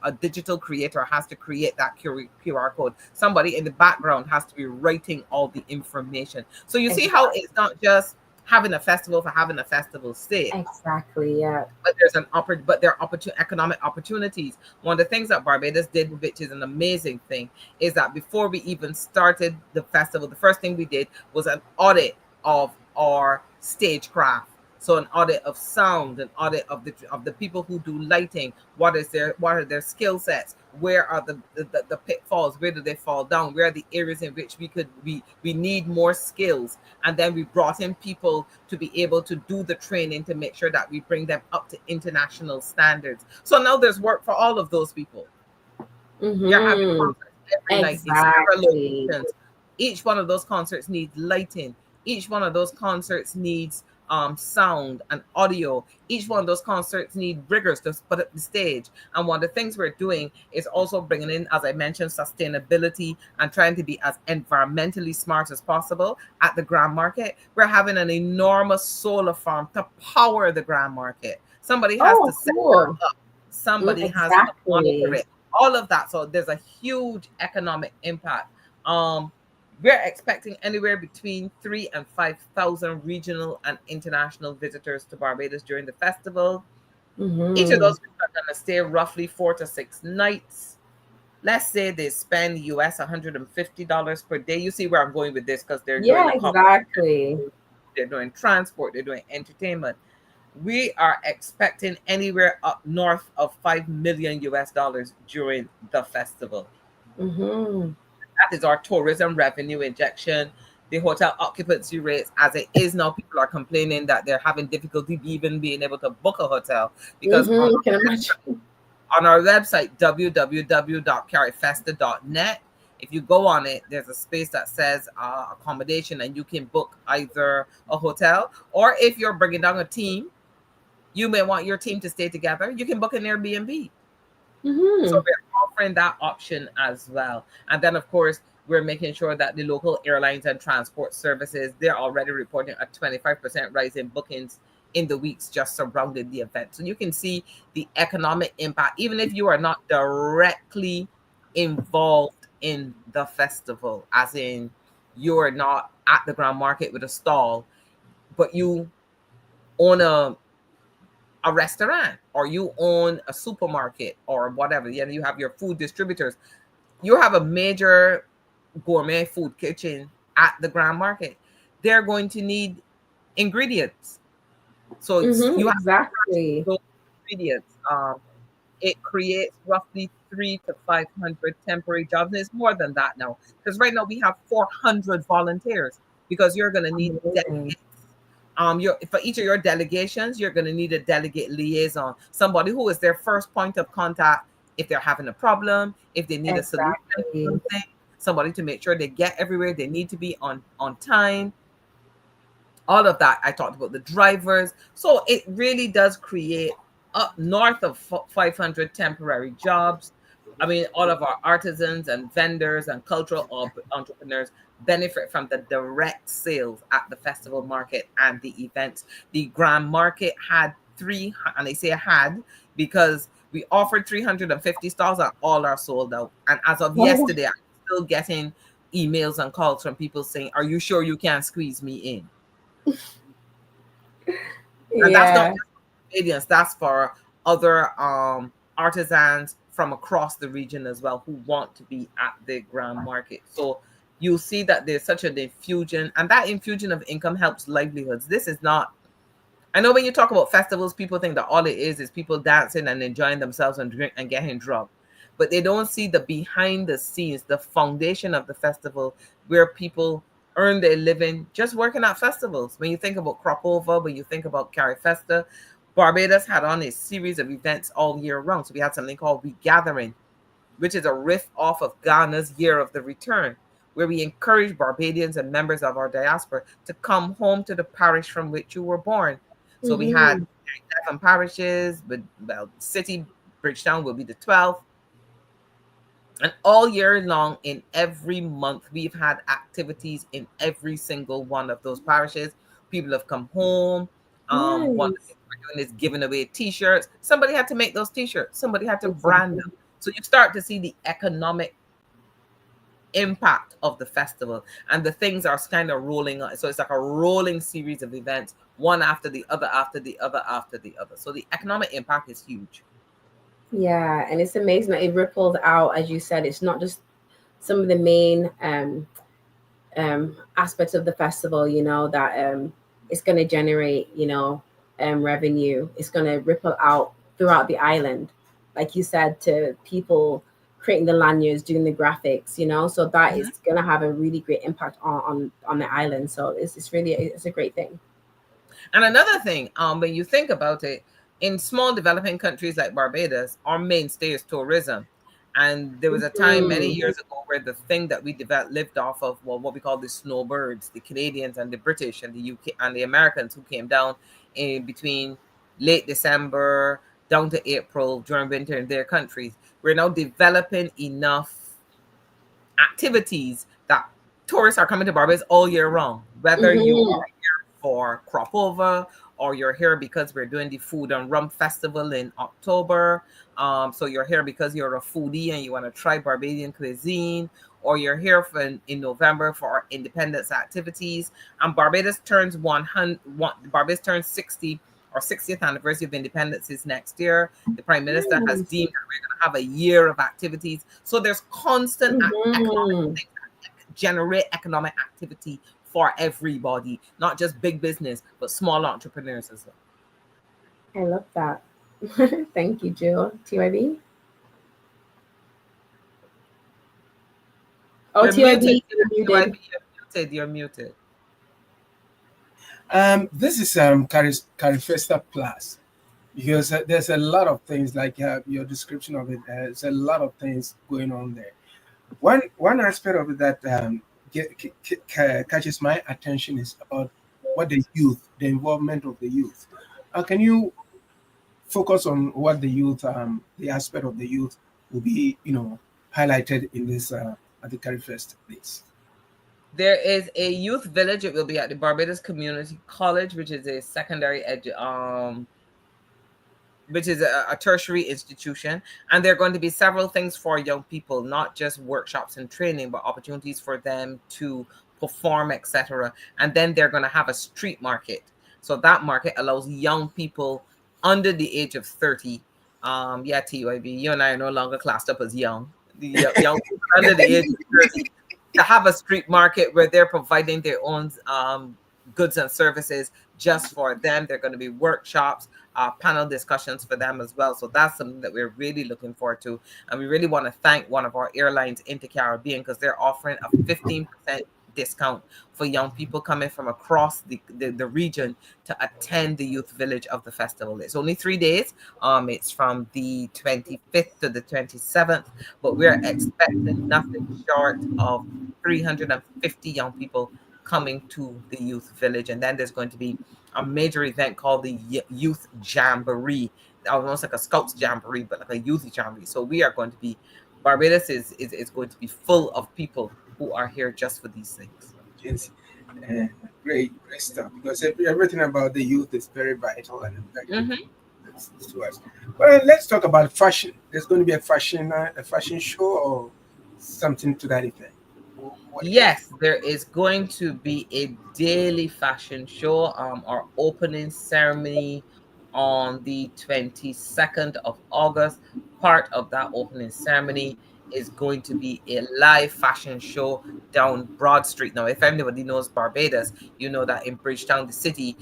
a digital creator has to create that QR code. Somebody in the background has to be writing all the information. So you see how it's not just having a festival for having a festival's sake.
Exactly, yeah.
But there are economic opportunities. One of the things that Barbados did, which is an amazing thing, is that before we even started the festival, the first thing we did was an audit of our stagecraft. So an audit of sound, an audit of the people who do lighting. What are their skill sets? Where are the pitfalls? Where do they fall down? Where are the areas in which we need more skills? And then we brought in people to be able to do the training to make sure that we bring them up to international standards. So now there's work for all of those people. You're having concerts every night in several locations. Each one of those concerts needs lighting. Each one of those concerts needs sound and audio. Each one of those concerts need riggers to put up the stage. And one of the things we're doing is also bringing in, as I mentioned, sustainability and trying to be as environmentally smart as possible at the Grand Market. We're having an enormous solar farm to power the Grand Market. Somebody has to set it up. Somebody has to monitor it. All of that. So there's a huge economic impact. We're expecting anywhere between 3,000 and 5,000 regional and international visitors to Barbados during the festival. Each of those people are going to stay roughly 4 to 6 nights. Let's say they spend US $150 per day. You see where I'm going with this, because they're doing they're doing transport, they're doing entertainment. We are expecting anywhere up north of $5 million US during the festival. That is our tourism revenue injection. The hotel occupancy rates, as it is now, people are complaining that they're having difficulty even being able to book a hotel because on our website, www.carifesta.net, if you go on it, there's a space that says accommodation, and you can book either a hotel, or if you're bringing down a team, you may want your team to stay together, you can book an Airbnb. So we're offering that option as well. And then, of course, we're making sure that the local airlines and transport services, they're already reporting a 25% rise in bookings in the weeks just surrounding the event. So you can see the economic impact, even if you are not directly involved in the festival, as in you're not at the Grand Market with a stall, but you own a restaurant, or you own a supermarket, or whatever. Yeah, you have your food distributors. You have a major gourmet food kitchen at the Grand Market. They're going to need ingredients. So you have those ingredients. It creates roughly 300 to 500 temporary jobs. And it's more than that now, because right now we have 400 volunteers, because you're going to need delegates. For each of your delegations, you're going to need a delegate liaison, somebody who is their first point of contact if they're having a problem, if they need a solution to something, somebody to make sure they get everywhere they need to be on time. All of that. I talked about the drivers. So it really does create up north of 500 temporary jobs. I mean, all of our artisans and vendors and cultural entrepreneurs benefit from the direct sales at the festival market and the events. The Grand Market had and I say had because we offered 350 stalls and all are sold out. And as of yesterday, I'm still getting emails and calls from people saying, "Are you sure you can squeeze me in?" And that's not just Canadians, that's for other artisans from across the region as well who want to be at the Grand Market. So you'll see that there's such an infusion, and that infusion of income helps livelihoods. This is not, I know when you talk about festivals, people think that all it is people dancing and enjoying themselves and drink and getting drunk, but they don't see the behind the scenes, the foundation of the festival, where people earn their living just working at festivals. When you think about Crop Over, when you think about CARIFESTA, Barbados had on a series of events all year round. So we had something called Regathering, which is a riff off of Ghana's Year of the Return, where we encourage Barbadians and members of our diaspora to come home to the parish from which you were born. So we had 11 parishes, but City, Bridgetown will be the 12th. And all year long, in every month, we've had activities in every single one of those parishes. People have come home. One of the things we're doing is giving away T-shirts. Somebody had to make those T-shirts. Somebody had to brand them. So you start to see the economic impact of the festival, and the things are kind of rolling on. So it's like a rolling series of events, one after the other, after the other, after the other. So the economic impact is huge.
Yeah, and it's amazing that it ripples out, as you said. It's not just some of the main aspects of the festival, you know, that it's going to generate, you know, revenue. It's going to ripple out throughout the island, like you said, to people creating the lanyards, doing the graphics, you know. So that is going to have a really great impact on the island. So it's really it's a great thing.
And another thing, when you think about it, in small developing countries like Barbados, our mainstay is tourism. And there was a time many years ago where the thing that we lived off of, well, what we call the snowbirds, the Canadians and the British and the UK and the Americans who came down in between late December down to April during winter in their countries. We're now developing enough activities that tourists are coming to Barbados all year round, whether you are here for crop over or you're here because we're doing the food and rum festival in October. So you're here because you're a foodie and you want to try Barbadian cuisine, or you're here in November for our independence activities. And Barbados turns 60 or 60th anniversary of independence is next year. The Prime Minister has deemed that we're going to have a year of activities. So there's constant economic things that generate economic activity for everybody, not just big business, but small entrepreneurs as well.
I love that. Thank you, Jill. TyB? Oh, TyB,
you're muted.
This is CARIFESTA Plus, because there's a lot of things, like your description of it. There's a lot of things going on there. One aspect of it that catches my attention is about what the involvement of the youth. Can you focus on what the youth, the aspect of the youth will be, highlighted in this at the CARIFESTA, please?
There is a youth village. It will be at the Barbados Community College, which is a secondary which is a tertiary institution. And there are going to be several things for young people, not just workshops and training, but opportunities for them to perform, etc. And then they're going to have a street market. So that market allows young people under the age of 30. TyB, you and I are no longer classed up as young. The young people under the age of 30 to have a street market where they're providing their own goods and services just for them. There are going to be workshops, panel discussions for them as well. So that's something that we're really looking forward to. And we really want to thank one of our airlines, Into Caribbean, because they're offering a 15% discount for young people coming from across the region to attend the youth village of the festival. It's only 3 days. It's from the 25th to the 27th, but we're expecting nothing short of 350 young people coming to the youth village. And then there's going to be a major event called the Youth Jamboree, almost like a Scouts Jamboree, but like a youth jamboree. So we are going to be, Barbados is going to be full of people who are here just for these things.
Yes. Great stuff, because everything about the youth is very vital and very to us. Well, let's talk about fashion. There's going to be a fashion show or something to that effect.
Yes, there is going to be a daily fashion show. Our opening ceremony on the 22nd of August. Part of that opening ceremony is going to be a live fashion show down Broad Street. Now, if anybody knows Barbados, you know that in Bridgetown, the city,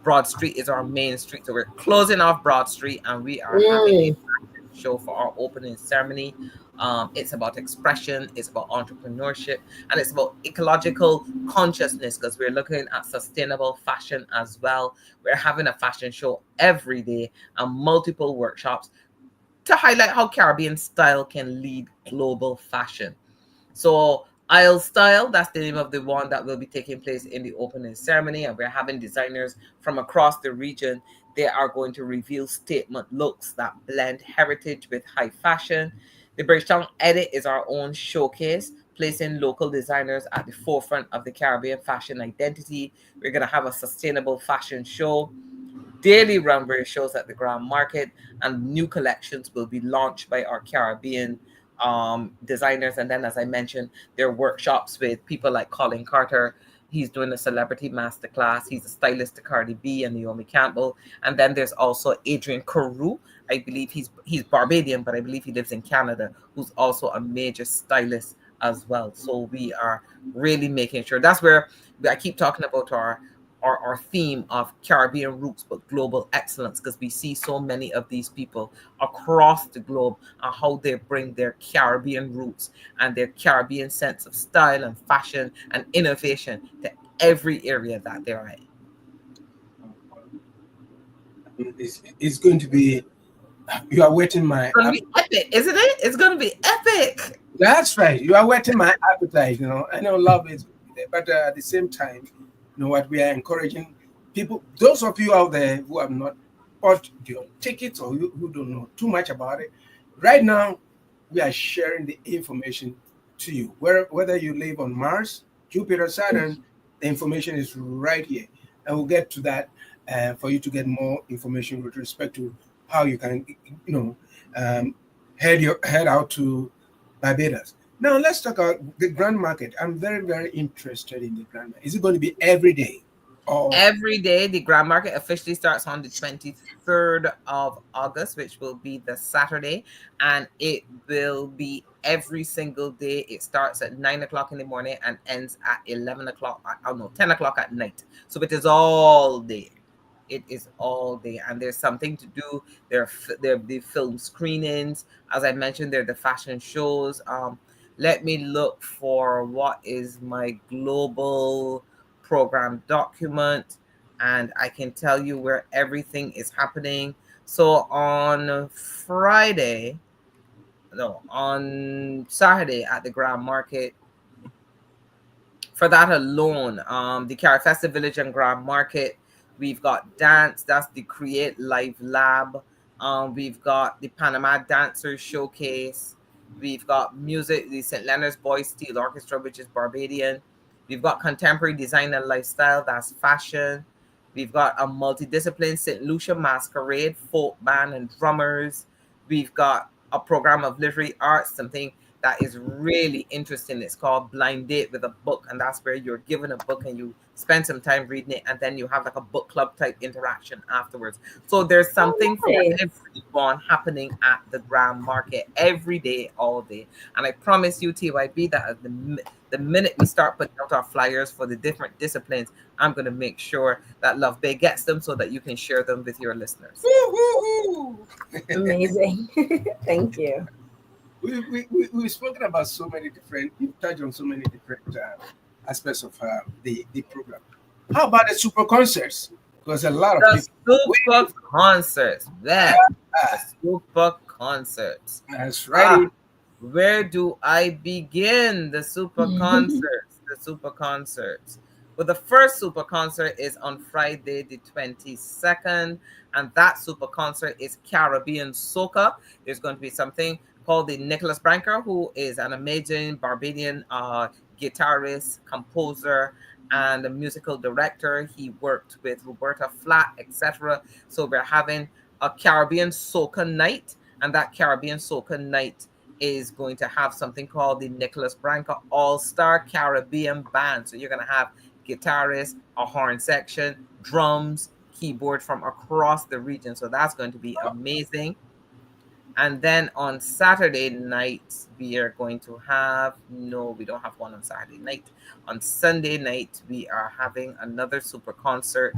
Broad Street is our main street. So we're closing off Broad Street and we are having a fashion show for our opening ceremony. It's about expression, it's about entrepreneurship, and it's about ecological consciousness, because we're looking at sustainable fashion as well. We're having a fashion show every day and multiple workshops to highlight how Caribbean style can lead global fashion. So Isle Style, that's the name of the one that will be taking place in the opening ceremony, and we're having designers from across the region. They are going to reveal statement looks that blend heritage with high fashion. The Bridgetown Edit is our own showcase, placing local designers at the forefront of the Caribbean fashion identity. We're going to have a sustainable fashion show, daily runway shows at the Grand Market, and new collections will be launched by our Caribbean designers. And then, as I mentioned, there are workshops with people like Colin Carter. He's doing a celebrity masterclass. He's a stylist to Cardi B and Naomi Campbell. And then there's also Adrian Carew. I believe he's Barbadian, but I believe he lives in Canada, who's also a major stylist as well. So we are really making sure. That's where I keep talking about our our theme of Caribbean roots but global excellence, because we see so many of these people across the globe and how they bring their Caribbean roots and their Caribbean sense of style and fashion and innovation to every area that they're in.
It's going to be. You are whetting my.
It's going to be epic, isn't it? It's going to be epic.
That's right. You are whetting my appetite. I know love is, but at the same time, what we are encouraging people. Those of you out there who have not bought your tickets or who don't know too much about it, right now we are sharing the information to you. Whether you live on Mars, Jupiter, Saturn, the information is right here, and we'll get to that for you to get more information with respect to how you can, head out to Barbados. Now let's talk about the Grand Market. I'm very, very interested in the Grand Market. Is it going to be every day?
Every day. The Grand Market officially starts on the 23rd of August, which will be the Saturday, and it will be every single day. It starts at 9 o'clock in the morning and ends at 10 o'clock at night. So it is all day. It is all day, and there's something to do. There are the film screenings, as I mentioned. There are the fashion shows. Let me look for what is my global program document, and I can tell you where everything is happening. So on Saturday at the Grand Market, for that alone, the CARIFESTA Village and Grand Market, we've got dance. That's the Create Live Lab. We've got the Panama Dancers Showcase. We've got music, the St. Leonard's Boys Steel Orchestra, which is Barbadian. We've got contemporary design and lifestyle. That's fashion. We've got a multidiscipline St. Lucia Masquerade, folk band and drummers. We've got a program of literary arts, something that is really interesting. It's called Blind Date with a Book, and that's where you're given a book and you spend some time reading it, and then you have like a book club type interaction afterwards. So there's something for everyone happening at the Grand Market every day, all day. And I promise you, TYB, that the minute we start putting out our flyers for the different disciplines, I'm going to make sure that LuvBay gets them so that you can share them with your listeners.
Amazing. Thank you.
We've spoken about so many different, you've touched on so many different aspects of the program. How about the super concerts? Because a lot of
people. Super concerts. The super concerts.
That's right.
Where do I begin? The super concerts. The super concerts. Well, the first super concert is on Friday, the 22nd, and that super concert is Caribbean Soca. There's going to be something called the Nicholas Branker, who is an amazing Barbadian guitarist, composer, and a musical director. He worked with Roberta Flack, etc. So we're having a Caribbean Soca night, and that Caribbean Soca night is going to have something called the Nicholas Branker All-Star Caribbean Band. So you're going to have guitarists, a horn section, drums, keyboard from across the region. So that's going to be amazing. And then on Saturday night, we are going to have, no, we don't have one on Saturday night. On Sunday night, we are having another super concert.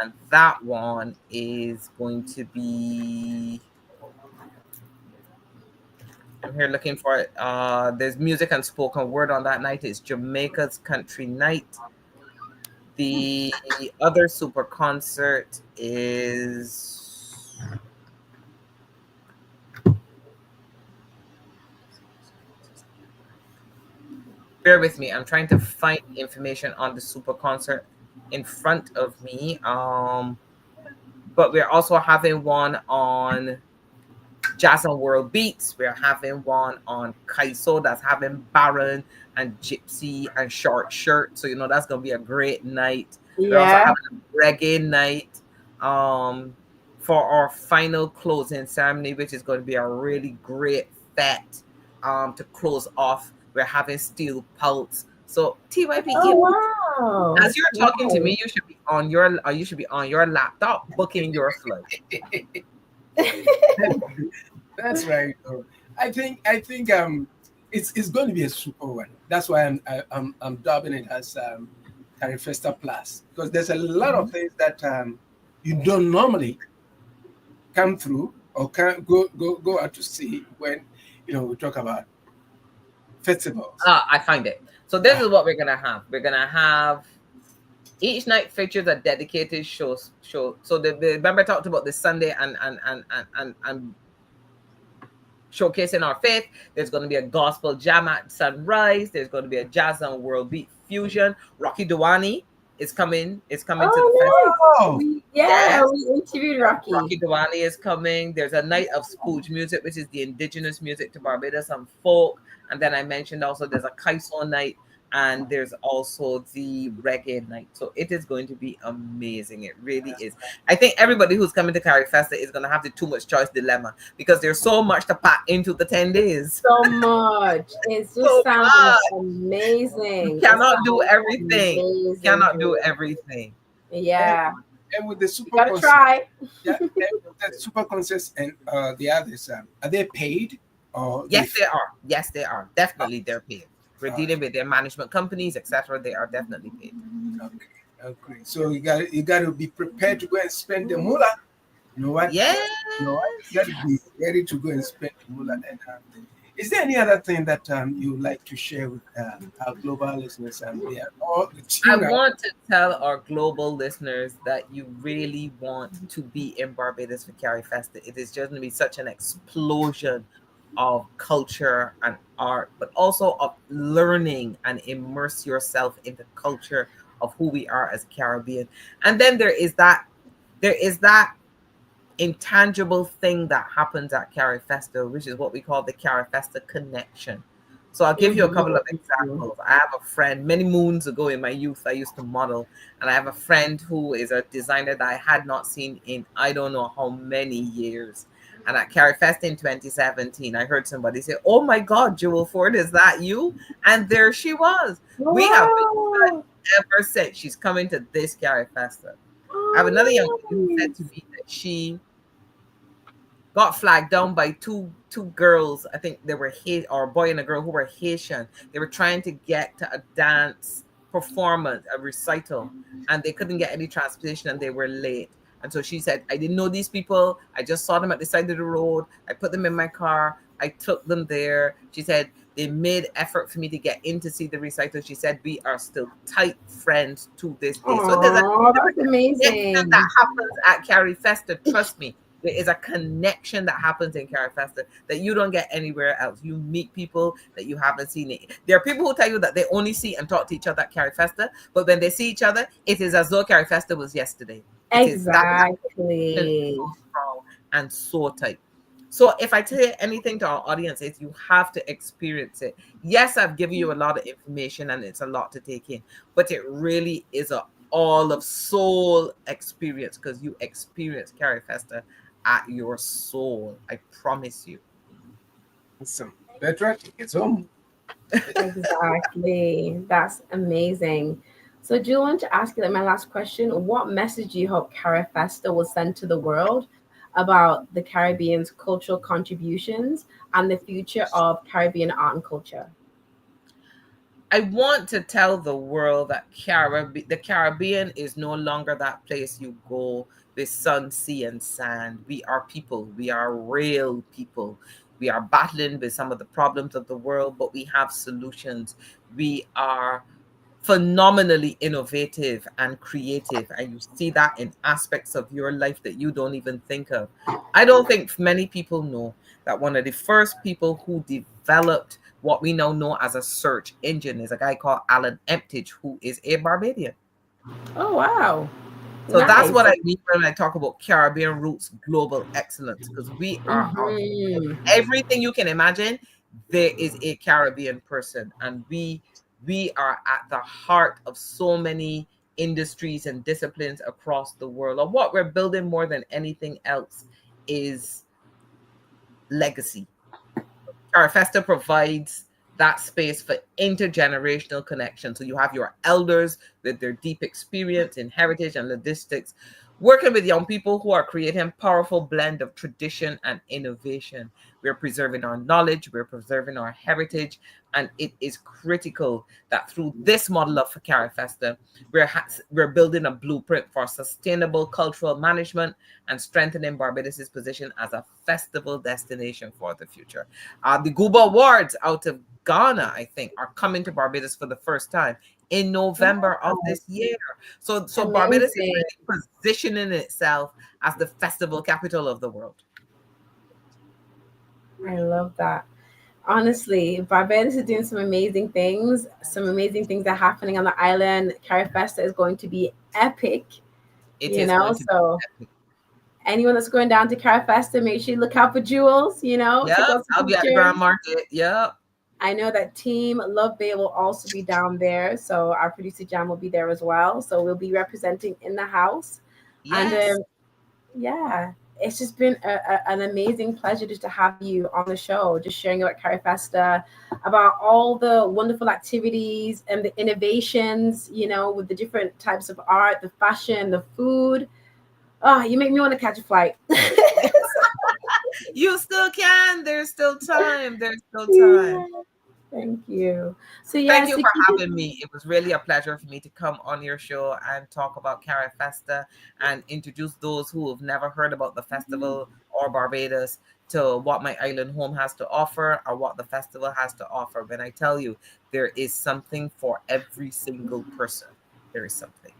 And that one is going to be, I'm here looking for it. There's music and spoken word on that night. It's Jamaica's Country Night. The other super concert is... Bear with me. I'm trying to find information on the super concert in front of me. But we're also having one on Jazz and World Beats. We're having one on Kaiso that's having Baron and Gypsy and Short Shirt. So, that's going to be a great night.
Yeah.
We're also having a reggae night for our final closing ceremony, which is going to be a really great fete to close off. We're having Steel Pulse. So TYP,
wow.
As you're talking to me, you should be on your laptop booking your flight.
That's right. I think it's going to be a super one. That's why I'm dubbing it as CARIFESTA Plus, because there's a lot of things that you don't normally come through or can go out to see when we talk about festivals.
I find it. So this is what we're gonna have. We're gonna have each night features a dedicated show. So remember I talked about the Sunday and showcasing our faith. There's going to be a gospel jam at sunrise. There's going to be a jazz and world beat fusion. Rocky Dewani is coming. It's coming to the festival.
We interviewed Rocky.
Rocky Dewani is coming. There's a night of spooge music, which is the indigenous music to Barbados and folk. And then I mentioned also there's a Kaiso night. And there's also the reggae night. So it is going to be amazing. It really is. I think everybody who's coming to CARIFESTA is going to have the too much choice dilemma because there's so much to pack into the 10 days.
So much. It just sounds amazing.
You cannot do everything. Cannot do everything.
Yeah.
And with the super
gotta try.
Yeah, and with the super concerts and the others, are they paid? Or
yes, they are. Yes, they are. Definitely they're paid. We're dealing with their management companies, etc. They are definitely paid.
Okay. So you got to be prepared to go and spend the moolah. You know what?
Yeah.
You know what? You got to be ready to go and spend the moolah. And is there any other thing that you would like to share with our global listeners? I
want to tell our global listeners that you really want to be in Barbados for CARIFESTA. It is just going to be such an explosion of culture and art, but also of learning and immerse yourself in the culture of who we are as Caribbean. And then there is that intangible thing that happens at CARIFESTA, which is what we call the CARIFESTA connection. So I'll give you a couple of examples. I have a friend, many moons ago in my youth, I used to model, and I have a friend who is a designer that I had not seen in I don't know how many years. And at CARIFESTA in 2017, I heard somebody say, "Oh my God, Jewel Forde, is that you?" And there she was. Wow. We have been in touch ever since. She's coming to this CARIFESTA. I have another young lady who said to me that she got flagged down by two girls. I think they were or a boy and a girl who were Haitian. They were trying to get to a dance performance, a recital, and they couldn't get any transportation and they were late. And so she said, "I didn't know these people. I just saw them at the side of the road. I put them in my car. I took them there." She said, "They made effort for me to get in to see the recital." She said, "We are still tight friends to this day."
Aww,
so
that's amazing.
That happens at CARIFESTA. Trust me, there is a connection that happens in CARIFESTA that you don't get anywhere else. You meet people that you haven't seen. There are people who tell you that they only see and talk to each other at CARIFESTA, but when they see each other, it is as though CARIFESTA was yesterday.
Exactly.
And so tight. So if I tell you anything to our audience, is you have to experience it. Yes, I've given you a lot of information and it's a lot to take in, but it really is a all of soul experience because you experience CARIFESTA at your soul. I promise you.
Awesome. Petraa, it's home.
Exactly. That's amazing. So do you want to ask you my last question? What message do you hope CARIFESTA will send to the world about the Caribbean's cultural contributions and the future of Caribbean art and culture?
I want to tell the world that the Caribbean is no longer that place you go with sun, sea, and sand. We are people. We are real people. We are battling with some of the problems of the world, but we have solutions. We are phenomenally innovative and creative, and you see that in aspects of your life that you don't even think of. I don't think many people know that one of the first people who developed what we now know as a search engine is a guy called Alan Emptage, who is a Barbadian.
Oh, wow.
So that's what I mean when I talk about Caribbean roots global excellence, because we are everything you can imagine. There is a Caribbean person, and we are at the heart of so many industries and disciplines across the world. And what we're building more than anything else is legacy. CARIFESTA provides that space for intergenerational connection. So you have your elders with their deep experience in heritage and logistics, working with young people who are creating a powerful blend of tradition and innovation. We're preserving our knowledge, we're preserving our heritage, And it is critical that through this model of CARIFESTA, we're building a blueprint for sustainable cultural management and strengthening Barbados' position as a festival destination for the future. The Guba Awards out of Ghana, I think, are coming to Barbados for the first time in November of this year. So Barbados is really positioning itself as the festival capital of the world.
I love that. Honestly, Barbados is doing some amazing things. Some amazing things are happening on the island. CARIFESTA is going to be epic. So anyone that's going down to CARIFESTA, make sure you look out for jewels,
Yeah, I'll be at the Grand Market. Yeah.
I know that team LuvBay will also be down there. So our producer Jam will be there as well. So we'll be representing in the house.
Yes.
And it's just been an amazing pleasure just to have you on the show, just sharing about CARIFESTA, about all the wonderful activities and the innovations, with the different types of art, the fashion, the food. Oh, you make me want to catch a flight.
You still can. There's still time. Yeah.
Thank you. So
thank you for having me. It was really a pleasure for me to come on your show and talk about CARIFESTA and introduce those who have never heard about the festival or Barbados to what my island home has to offer or what the festival has to offer. When I tell you, there is something for every single person. There is something.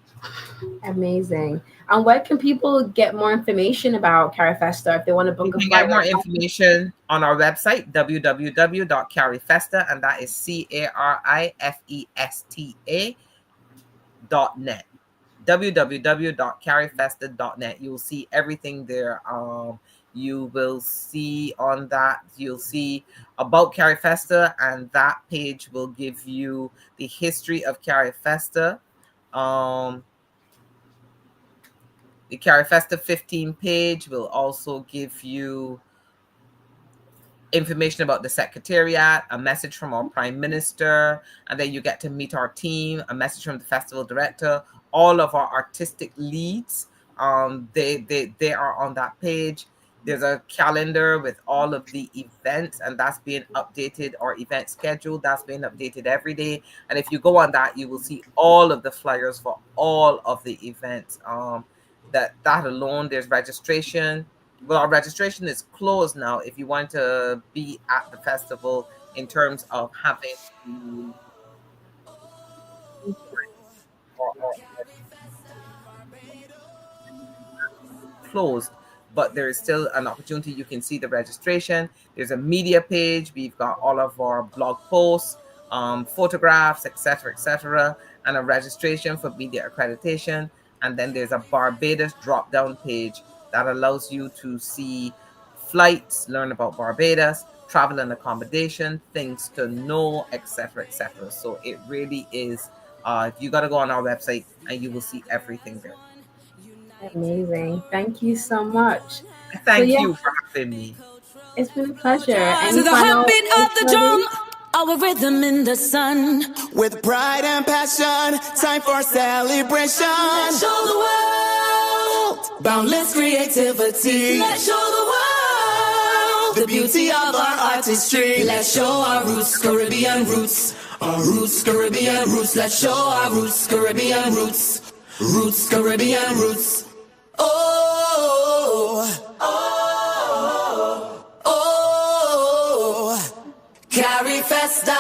Amazing. And where can people get more information about CARIFESTA if they want to book
a flight? You can get more information on our website, www.carifesta, and that is CARIFESTA.net. www.carifesta.net. You'll see everything there. You will see on that, you'll see about CARIFESTA, and that page will give you the history of CARIFESTA. The CARIFESTA 15 page will also give you information about the Secretariat, a message from our Prime Minister, and then you get to meet our team, a message from the Festival Director, all of our artistic leads. They are on that page. There's a calendar with all of the events, and that's being updated, or event schedule that's being updated every day. And if you go on that, you will see all of the flyers for all of the events. That alone, there's registration. Well, our registration is closed now if you want to be at the festival in terms of having closed, but there is still an opportunity. You can see the registration. There's a media page. We've got all of our blog posts, photographs, etc., and a registration for media accreditation. And then there's a Barbados drop-down page that allows you to see flights, learn about Barbados, travel and accommodation, things to know, etc. So it really is, you got to go on our website and you will see everything there.
Amazing. Thank you so much.
Thank you for having me.
It's been a pleasure. And
to the heartbeat of the drum, our rhythm in the sun.
With pride and passion, time for celebration.
Let's show the world
boundless creativity.
Let's show the world
the beauty of our artistry.
Let's show our roots, Caribbean roots.
Our roots, Caribbean roots.
Let's show our roots, Caribbean roots.
Roots, Caribbean roots. Oh,
oh,
oh, CARIFESTA.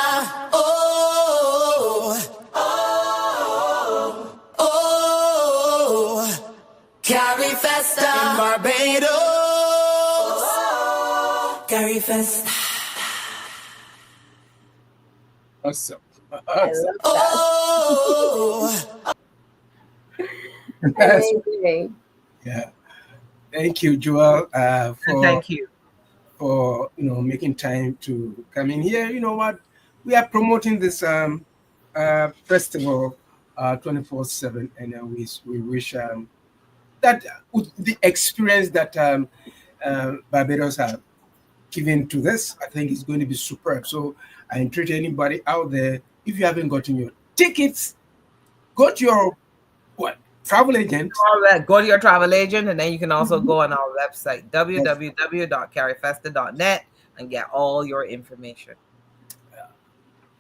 Oh,
oh,
oh, CARIFESTA in Barbados.
CARIFESTA.
Awesome.
Oh.
Amazing.
Yeah. Thank you, Joel,
thank you
for making time to come in here. You know what? We are promoting this festival 24/7, and we wish that the experience that Barbados have given to this, I think is going to be superb. So I encourage anybody out there, if you haven't gotten your tickets, go to your travel agent.
Go to your travel agent, and then you can also go on our website, www.carifesta.net, and get all your information.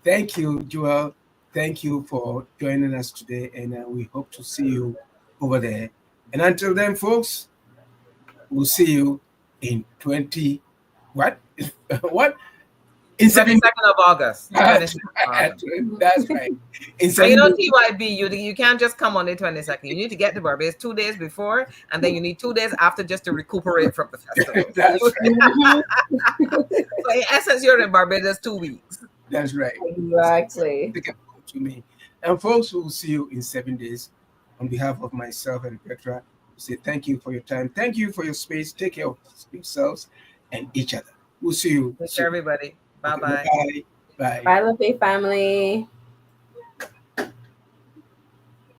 Thank you, Joel. Thank you for joining us today, and we hope to see you over there. And until then, folks, we'll see you in 20 what? What? In
22nd of August. 22nd of August.
That's right. In
So you
7
know
days.
TYB, you can't just come on the 22nd. You need to get to Barbados 2 days before, and then you need 2 days after just to recuperate from the festival.
That's right.
So in essence, you're in Barbados 2 weeks.
That's right.
Exactly.
They can come to me. And folks, we'll see you in 7 days. On behalf of myself and Petraa, we say thank you for your time. Thank you for your space. Take care of yourselves and each other. We'll see you.
Take care, everybody. Bye-bye.
Bye. Bye.
Bye, LuvBay family.